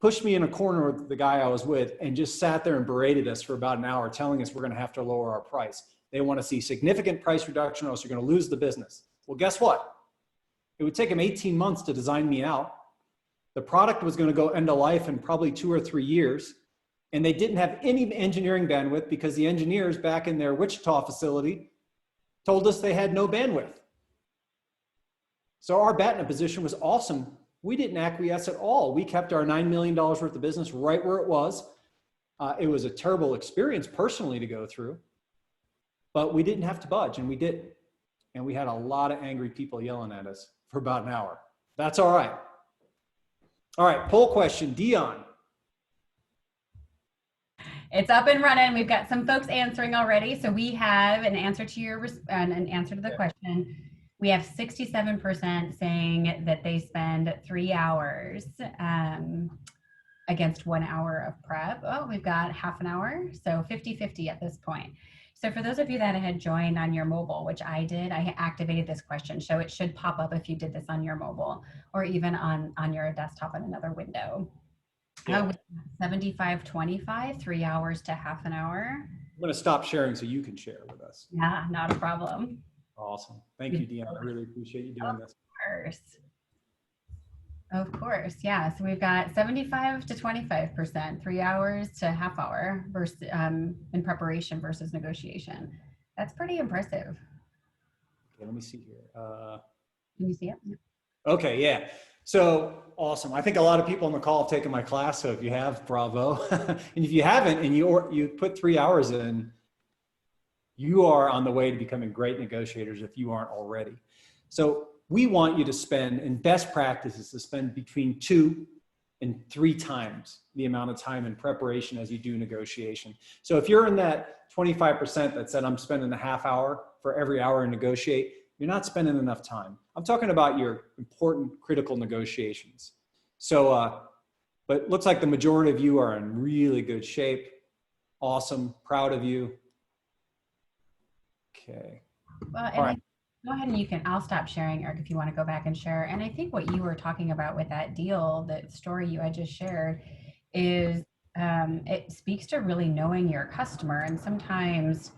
pushed me in a corner with the guy I was with, and just sat there and berated us for about an hour, telling us we're going to have to lower our price. They want to see significant price reduction, or else you're going to lose the business. Well, guess what? It would take them 18 months to design me out. The product was going to go end of life in probably 2 or 3 years. And they didn't have any engineering bandwidth because the engineers back in their Wichita facility told us they had no bandwidth. So our BATNA position was awesome. We didn't acquiesce at all. We kept our $9 million worth of business right where it was. It was a terrible experience personally to go through, but we didn't have to budge, and we didn't. And we had a lot of angry people yelling at us for about an hour. That's all right. All right, poll question, Dionne. It's up and running. We've got some folks answering already. So we have an answer to an answer to the question. We have 67% saying that they spend 3 hours against 1 hour of prep. Oh, we've got half an hour. So 50-50 at this point. So for those of you that had joined on your mobile, which I did, I activated this question. So it should pop up if you did this on your mobile or even on your desktop in another window. Yeah. 75-25, 3 hours to half an hour. I'm going to stop sharing so you can share with us. Yeah, not a problem. Awesome. Thank you, Dionne. I really appreciate you doing this. Of course. Yeah. So we've got 75-25%, 3 hours to half hour versus in preparation versus negotiation. That's pretty impressive. Okay, let me see here. Can you see it? Okay. Yeah. So awesome. I think a lot of people on the call have taken my class. So if you have, bravo. And if you haven't, and you put 3 hours in, you are on the way to becoming great negotiators if you aren't already. So we want you to spend, in best practices, to spend between 2 and 3 times the amount of time in preparation as you do negotiation. So if you're in that 25% that said, I'm spending a half hour for every hour to negotiate, you're not spending enough time. I'm talking about your important, critical negotiations. So, but it looks like the majority of you are in really good shape. Awesome. Proud of you. Okay. Well, all right. Go ahead and I'll stop sharing, Eric, if you want to go back and share. And I think what you were talking about with that deal, that story you had just shared, is it speaks to really knowing your customer. And sometimes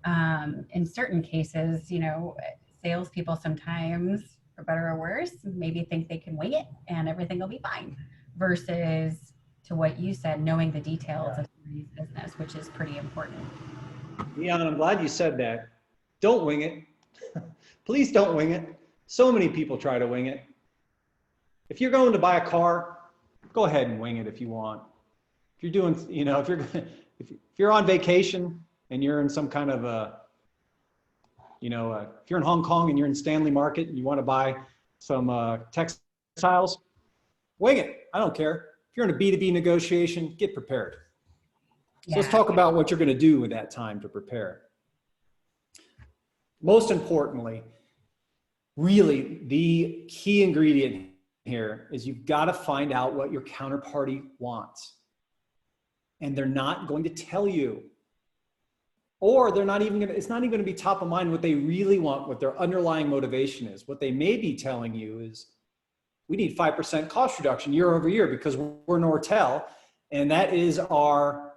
in certain cases, you know, salespeople sometimes, for better or worse, maybe think they can wing it and everything will be fine, versus to what you said, knowing the details of somebody's business, which is pretty important. Dionne, I'm glad you said that. Don't wing it. Please don't wing it. So many people try to wing it. If you're going to buy a car, go ahead and wing it if you want. If you're doing, you know, if you're on vacation and you're in some kind of a, you know, if you're in Hong Kong and you're in Stanley Market and you want to buy some textiles, wing it. I don't care. If you're in a B2B negotiation, get prepared. So let's talk about what you're going to do with that time to prepare. Most importantly, really the key ingredient here is you've got to find out what your counterparty wants. And they're not going to tell you. Or they're not even going to, it's not even going to be top of mind what they really want, what their underlying motivation is. What they may be telling you is, we need 5% cost reduction year over year because we're Nortel, and that is our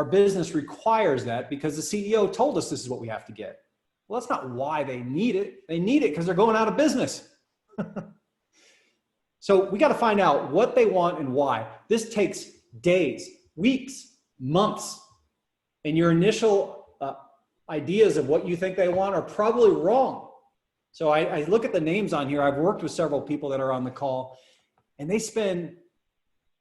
business requires that because the CEO told us this is what we have to get. Well, that's not why they need it. They need it because they're going out of business. So we got to find out what they want and why. This takes days, weeks, months, and your initial ideas of what you think they want are probably wrong. So I look at the names on here. I've worked with several people that are on the call, and they spend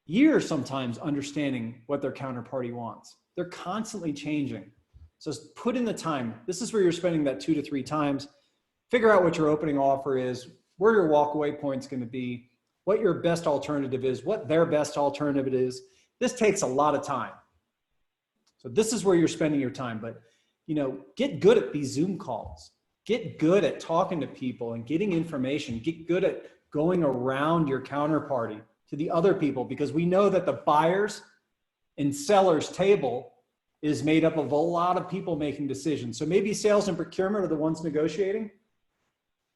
years sometimes understanding what their counterparty wants. They're constantly changing. So put in the time. This is where you're spending that 2 to 3 times. Figure out what your opening offer is, where your walkaway point's going to be, what your best alternative is, what their best alternative is. This takes a lot of time. So this is where you're spending your time. But, you know, get good at these Zoom calls. Get good at talking to people and getting information. Get good at going around your counterparty to the other people, because we know that the buyers and sellers table is made up of a lot of people making decisions. So maybe sales and procurement are the ones negotiating,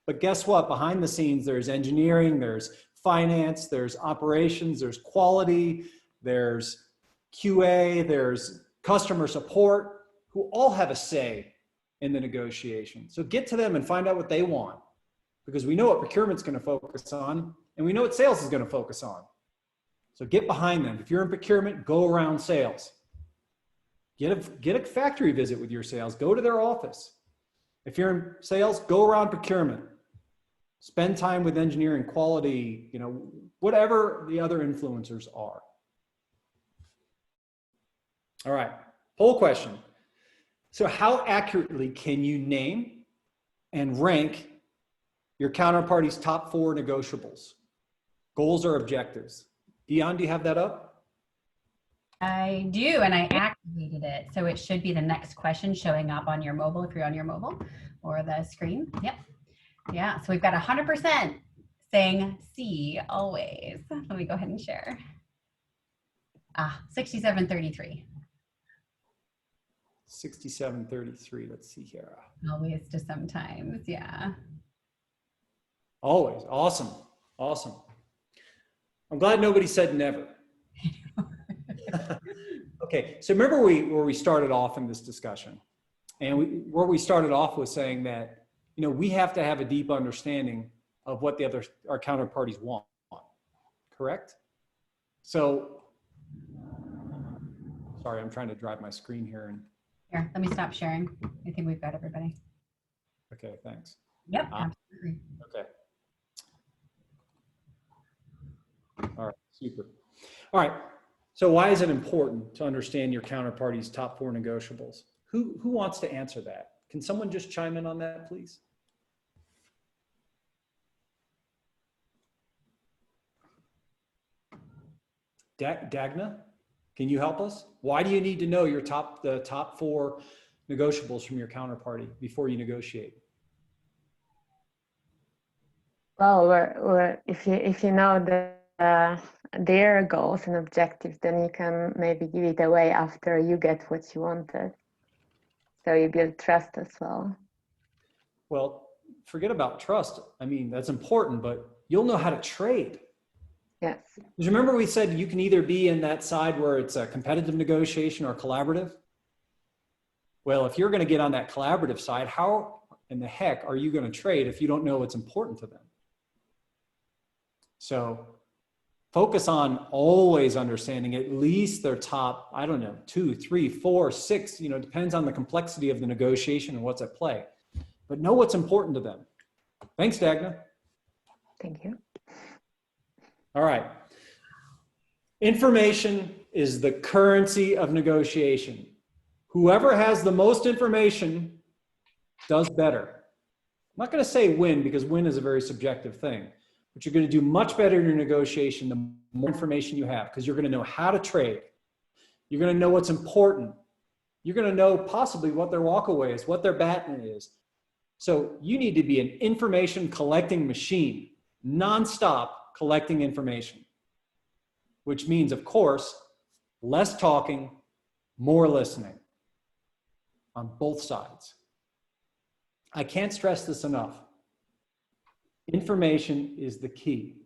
but guess what? Behind the scenes, there's engineering, there's finance, there's operations, there's quality, there's QA, there's customer support, who all have a say in the negotiation. So get to them and find out what they want, because we know what procurement's going to focus on, and we know what sales is going to focus on. So get behind them. If you're in procurement, go around sales. Get a factory visit with your sales. Go to their office. If you're in sales, go around procurement. Spend time with engineering, quality, you know, whatever the other influencers are. All right, poll question. So how accurately can you name and rank your counterparty's top 4 negotiables, goals or objectives? Dionne, do you have that up? I do, and I activated it. So it should be the next question showing up on your mobile, if you're on your mobile or the screen. Yep. Yeah, so we've got 100% saying C always. Let me go ahead and share. 6733. 6733, let's see here. Always to sometimes, yeah. Always, awesome, awesome. I'm glad nobody said never. Okay, so remember where we started off in this discussion, and where we started off was saying that, you know, we have to have a deep understanding of what our counterparties want, correct? So, sorry, I'm trying to drive my screen here. And here, let me stop sharing. I think we've got everybody. okay, thanks. Yep, absolutely. Okay. All right, super. All right, so why is it important to understand your counterparty's top 4 negotiables? Who wants to answer that? Can someone just chime in on that, please? Dagna, can you help us? Why do you need to know the top 4 negotiables from your counterparty before you negotiate? Well, if you know their goals and objectives, then you can maybe give it away after you get what you wanted. So you build trust as well. Well, forget about trust. I mean, that's important, but you'll know how to trade. Yes. Because remember we said you can either be in that side where it's a competitive negotiation or collaborative. Well, if you're going to get on that collaborative side, how in the heck are you going to trade if you don't know what's important to them? So focus on always understanding at least their top, I don't know, 2, 3, 4, 6, you know, depends on the complexity of the negotiation and what's at play. But know what's important to them. Thanks, Dagna. Thank you. All right. Information is the currency of negotiation. Whoever has the most information does better. I'm not going to say win, because win is a very subjective thing, but you're going to do much better in your negotiation the more information you have, because you're going to know how to trade. You're going to know what's important. You're going to know possibly what their walkaway is, what their baton is. So you need to be an information collecting machine, nonstop collecting information, which means, of course, less talking, more listening on both sides. I can't stress this enough. Information is the key.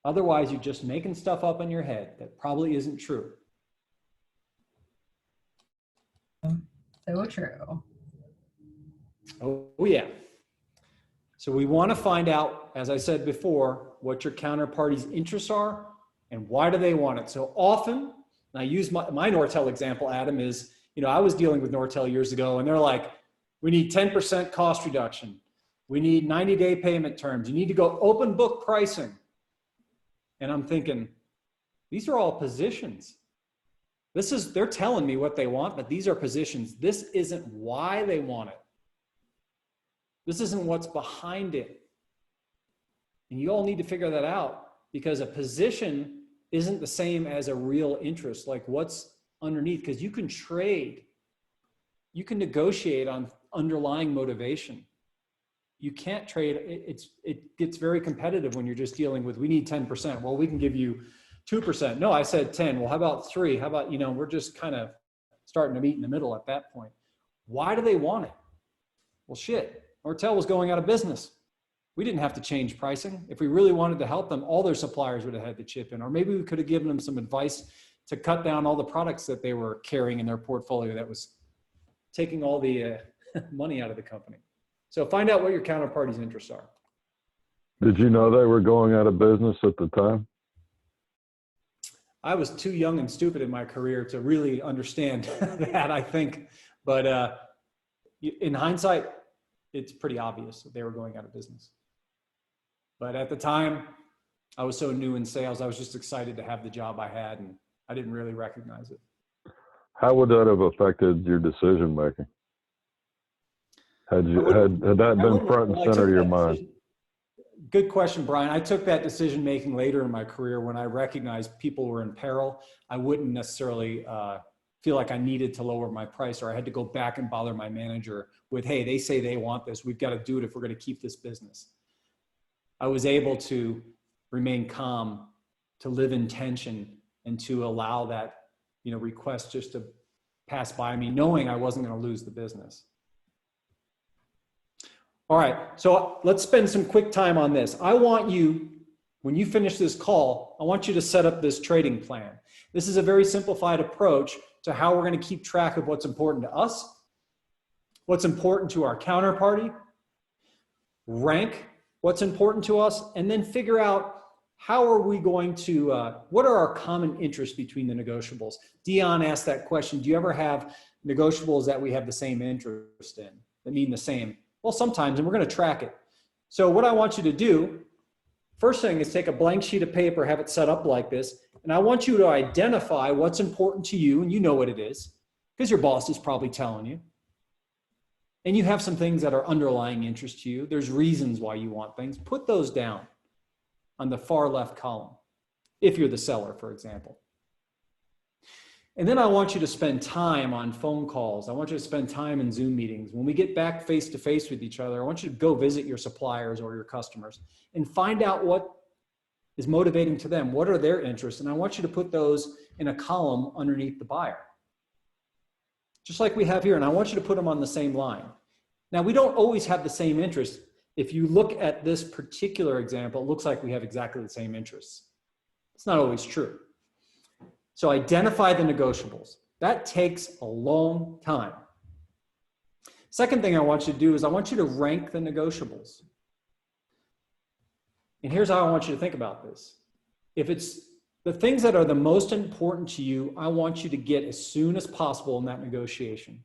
Otherwise, you're just making stuff up in your head that probably isn't true. So true. Oh, yeah. So we want to find out, as I said before, what your counterparty's interests are and why do they want it. So often, and I use my Nortel example, Adam, is, you know, I was dealing with Nortel years ago and they're like, we need 10% cost reduction. We need 90-day payment terms. You need to go open book pricing. And I'm thinking, these are all positions. They're telling me what they want, but these are positions. This isn't why they want it. This isn't what's behind it. And you all need to figure that out, because a position isn't the same as a real interest, like what's underneath, because you can trade, you can negotiate on underlying motivation. You can't trade, it gets very competitive when you're just dealing with, we need 10%. Well, we can give you 2%. No, I said 10. Well, how about 3? How about, you know, we're just kind of starting to meet in the middle at that point. Why do they want it? Well, shit, Nortel was going out of business. We didn't have to change pricing. If we really wanted to help them, all their suppliers would have had to chip in, or maybe we could have given them some advice to cut down all the products that they were carrying in their portfolio that was taking all the money out of the company. So find out what your counterparty's interests are. Did you know they were going out of business at the time? I was too young and stupid in my career to really understand that, I think. But in hindsight, it's pretty obvious that they were going out of business. But at the time, I was so new in sales, I was just excited to have the job I had, and I didn't really recognize it. How would that have affected your decision making? Had that been front and center of your mind? Good question, Brian. I took that decision making later in my career when I recognized people were in peril. I wouldn't necessarily feel like I needed to lower my price, or I had to go back and bother my manager with, hey, they say they want this. We've got to do it if we're going to keep this business. I was able to remain calm, to live in tension, and to allow that, you know, request just to pass by me, knowing I wasn't going to lose the business. All right, so let's spend some quick time on this. I want you, when you finish this call, I want you to set up this trading plan. This is a very simplified approach to how we're going to keep track of what's important to us, what's important to our counterparty, rank what's important to us, and then figure out how are we going to, what are our common interests between the negotiables? Dionne asked that question. Do you ever have negotiables that we have the same interest in, that mean the same? Well, sometimes, and we're going to track it. So what I want you to do, first thing is take a blank sheet of paper, have it set up like this, and I want you to identify what's important to you, and you know what it is, because your boss is probably telling you. And you have some things that are underlying interest to you. There's reasons why you want things. Put those down on the far left column, if you're the seller, for example. And then I want you to spend time on phone calls. I want you to spend time in Zoom meetings. When we get back face to face with each other, I want you to go visit your suppliers or your customers and find out what is motivating to them. What are their interests? And I want you to put those in a column underneath the buyer, just like we have here. And I want you to put them on the same line. Now, we don't always have the same interests. If you look at this particular example, it looks like we have exactly the same interests. It's not always true. So identify the negotiables. That takes a long time. Second thing I want you to do is I want you to rank the negotiables. And here's how I want you to think about this. If it's the things that are the most important to you, I want you to get as soon as possible in that negotiation.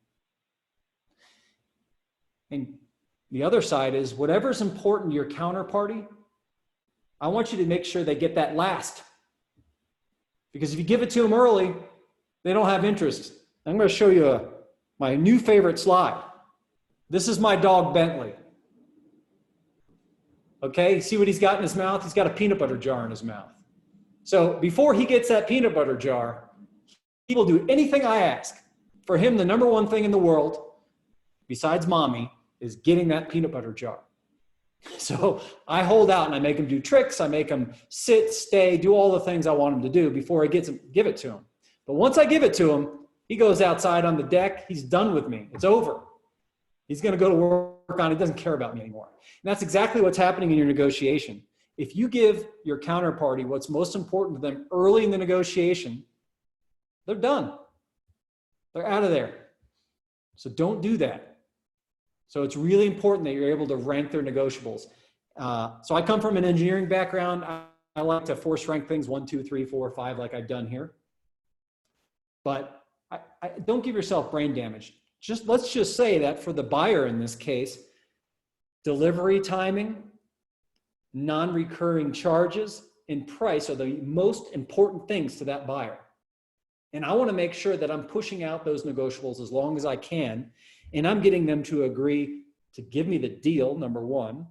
And the other side is whatever's important to your counterparty, I want you to make sure they get that last. Because if you give it to them early, they don't have interest. I'm going to show you my new favorite slide. This is my dog, Bentley. Okay, see what he's got in his mouth? He's got a peanut butter jar in his mouth. So before he gets that peanut butter jar, he will do anything I ask. For him, the number one thing in the world, besides mommy, is getting that peanut butter jar. So I hold out and I make him do tricks. I make him sit, stay, do all the things I want him to do before I give it to him. But once I give it to him, he goes outside on the deck. He's done with me. It's over. He's going to go to work on, he doesn't care about me anymore. And that's exactly what's happening in your negotiation. If you give your counterparty what's most important to them early in the negotiation, they're done. They're out of there. So don't do that. So it's really important that you're able to rank their negotiables. So I come from an engineering background. I like to force rank things 1, 2, 3, 4, 5, like I've done here. But I don't give yourself brain damage. Let's just say that for the buyer in this case, delivery timing, non-recurring charges, and price are the most important things to that buyer. And I want to make sure that I'm pushing out those negotiables as long as I can, and I'm getting them to agree to give me the deal, number one,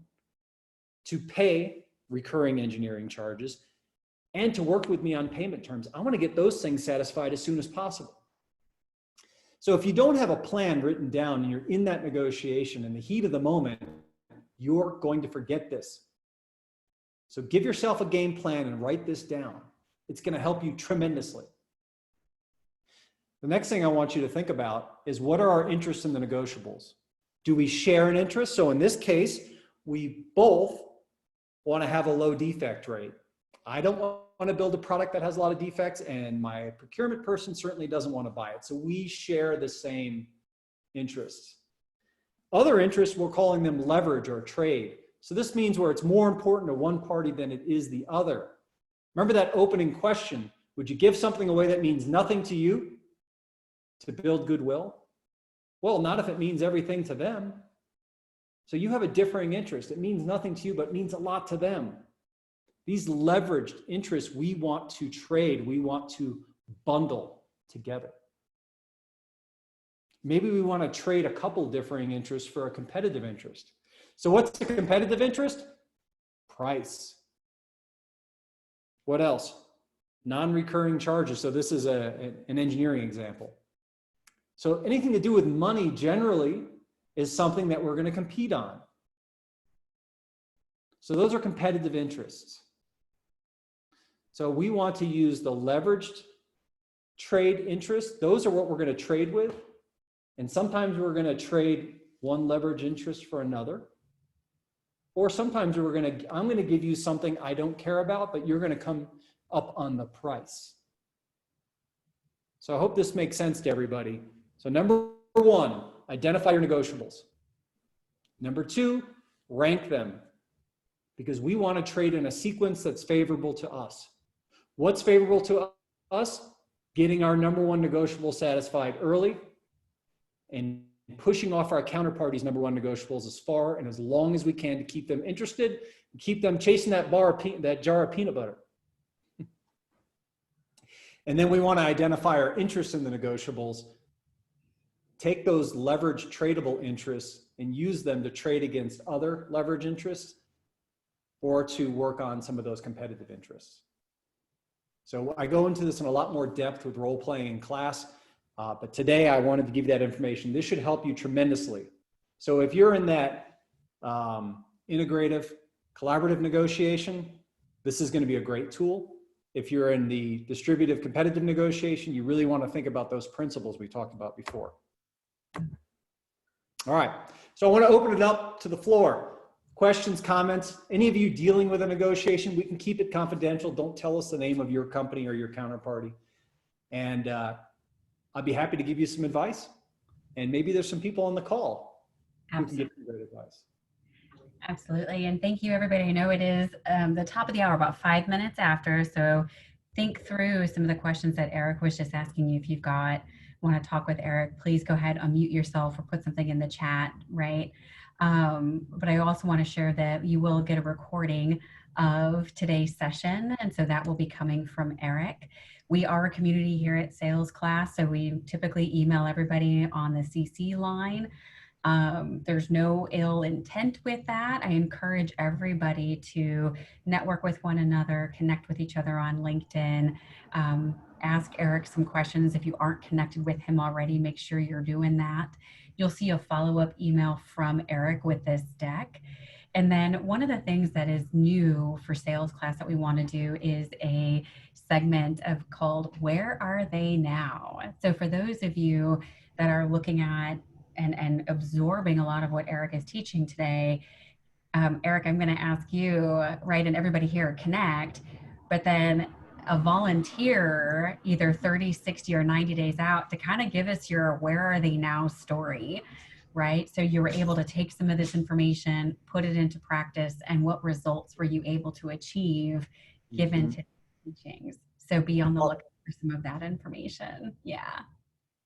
to pay recurring engineering charges, and to work with me on payment terms. I want to get those things satisfied as soon as possible. So if you don't have a plan written down and you're in that negotiation in the heat of the moment, you're going to forget this. So give yourself a game plan and write this down. It's going to help you tremendously. The next thing I want you to think about is, what are our interests in the negotiables? Do we share an interest? So in this case, we both want to have a low defect rate. I don't want to build a product that has a lot of defects, and my procurement person certainly doesn't want to buy it. So we share the same interests. Other interests, we're calling them leverage or trade. So this means where it's more important to one party than it is the other. Remember that opening question, would you give something away that means nothing to you to build goodwill? Well, not if it means everything to them. So you have a differing interest. It means nothing to you, but it means a lot to them. These leveraged interests we want to trade, we want to bundle together. Maybe we want to trade a couple differing interests for a competitive interest. So what's the competitive interest? Price. What else? Non-recurring charges. So this is an engineering example. So anything to do with money generally is something that we're going to compete on. So those are competitive interests. So we want to use the leveraged trade interest. Those are what we're going to trade with. And sometimes we're going to trade one leverage interest for another. Or sometimes I'm going to give you something I don't care about, but you're going to come up on the price. So I hope this makes sense to everybody. So number one, identify your negotiables. Number two, rank them, because we want to trade in a sequence that's favorable to us. What's favorable to us? Getting our number one negotiable satisfied early and pushing off our counterparty's number one negotiables as far and as long as we can to keep them interested and keep them chasing that jar of peanut butter. And then we want to identify our interest in the negotiables, take those leverage tradable interests and use them to trade against other leverage interests or to work on some of those competitive interests. So I go into this in a lot more depth with role playing in class, but today I wanted to give you that information. This should help you tremendously. So if you're in that integrative, collaborative negotiation, this is going to be a great tool. If you're in the distributive competitive negotiation, you really want to think about those principles we talked about before. All right, so I want to open it up to the floor. Questions, comments, any of you dealing with a negotiation, we can keep it confidential. Don't tell us the name of your company or your counterparty. And I'd be happy to give you some advice. And maybe there's some people on the call who can give you great advice. Absolutely. And thank you, everybody. I know it is the top of the hour, about 5 minutes after. So think through some of the questions that Erich was just asking you. If you've want to talk with Erich, please go ahead, unmute yourself or put something in the chat, right? But I also want to share that you will get a recording of today's session. And so that will be coming from Erich. We are a community here at SalesClass, so we typically email everybody on the CC line. There's no ill intent with that. I encourage everybody to network with one another, connect with each other on LinkedIn, ask Erich some questions. If you aren't connected with him already, make sure you're doing that. You'll see a follow-up email from Erich with this deck. And then one of the things that is new for SalesClass that we want to do is a segment called Where Are They Now? So for those of you that are looking at and absorbing a lot of what Erich is teaching today. Erich, I'm going to ask you, right, and everybody here connect, but then a volunteer either 30, 60, or 90 days out to kind of give us your where are they now story, right? So you were able to take some of this information, put it into practice, and what results were you able to achieve given to teachings? So be on the lookout for some of that information. Yeah.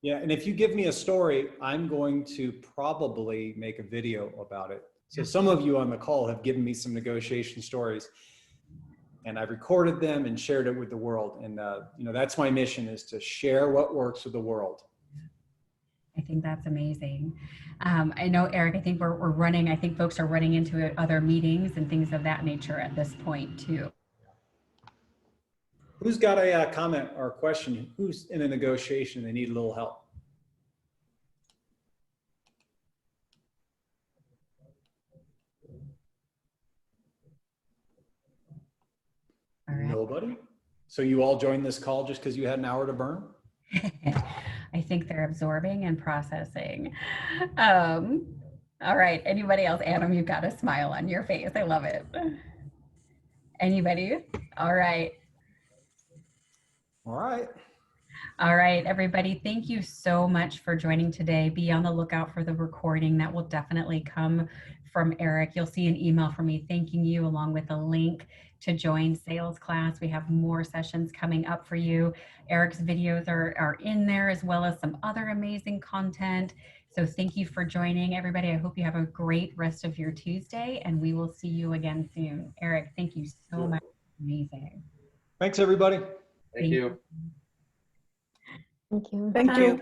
Yeah, and if you give me a story, I'm going to probably make a video about it. So some of you on the call have given me some negotiation stories, and I've recorded them and shared it with the world. And you know, that's my mission, is to share what works with the world. I think that's amazing. I know, Erich, I think we're running, I think folks are running into other meetings and things of that nature at this point too. Who's got a comment or a question? Who's in a negotiation? They need a little help. All right. Nobody? So you all joined this call just because you had an hour to burn? I think they're absorbing and processing. All right. Anybody else? Adam, you've got a smile on your face. I love it. Anybody? All right. All right. All right, everybody. Thank you so much for joining today. Be on the lookout for the recording that will definitely come from Erich. You'll see an email from me thanking you, along with a link to join SalesClass. We have more sessions coming up for you. Erich's videos are in there, as well as some other amazing content. So thank you for joining, everybody. I hope you have a great rest of your Tuesday, and we will see you again soon. Erich, thank you so much. Amazing. Thanks, everybody. Thank you. Thank you. Thank you.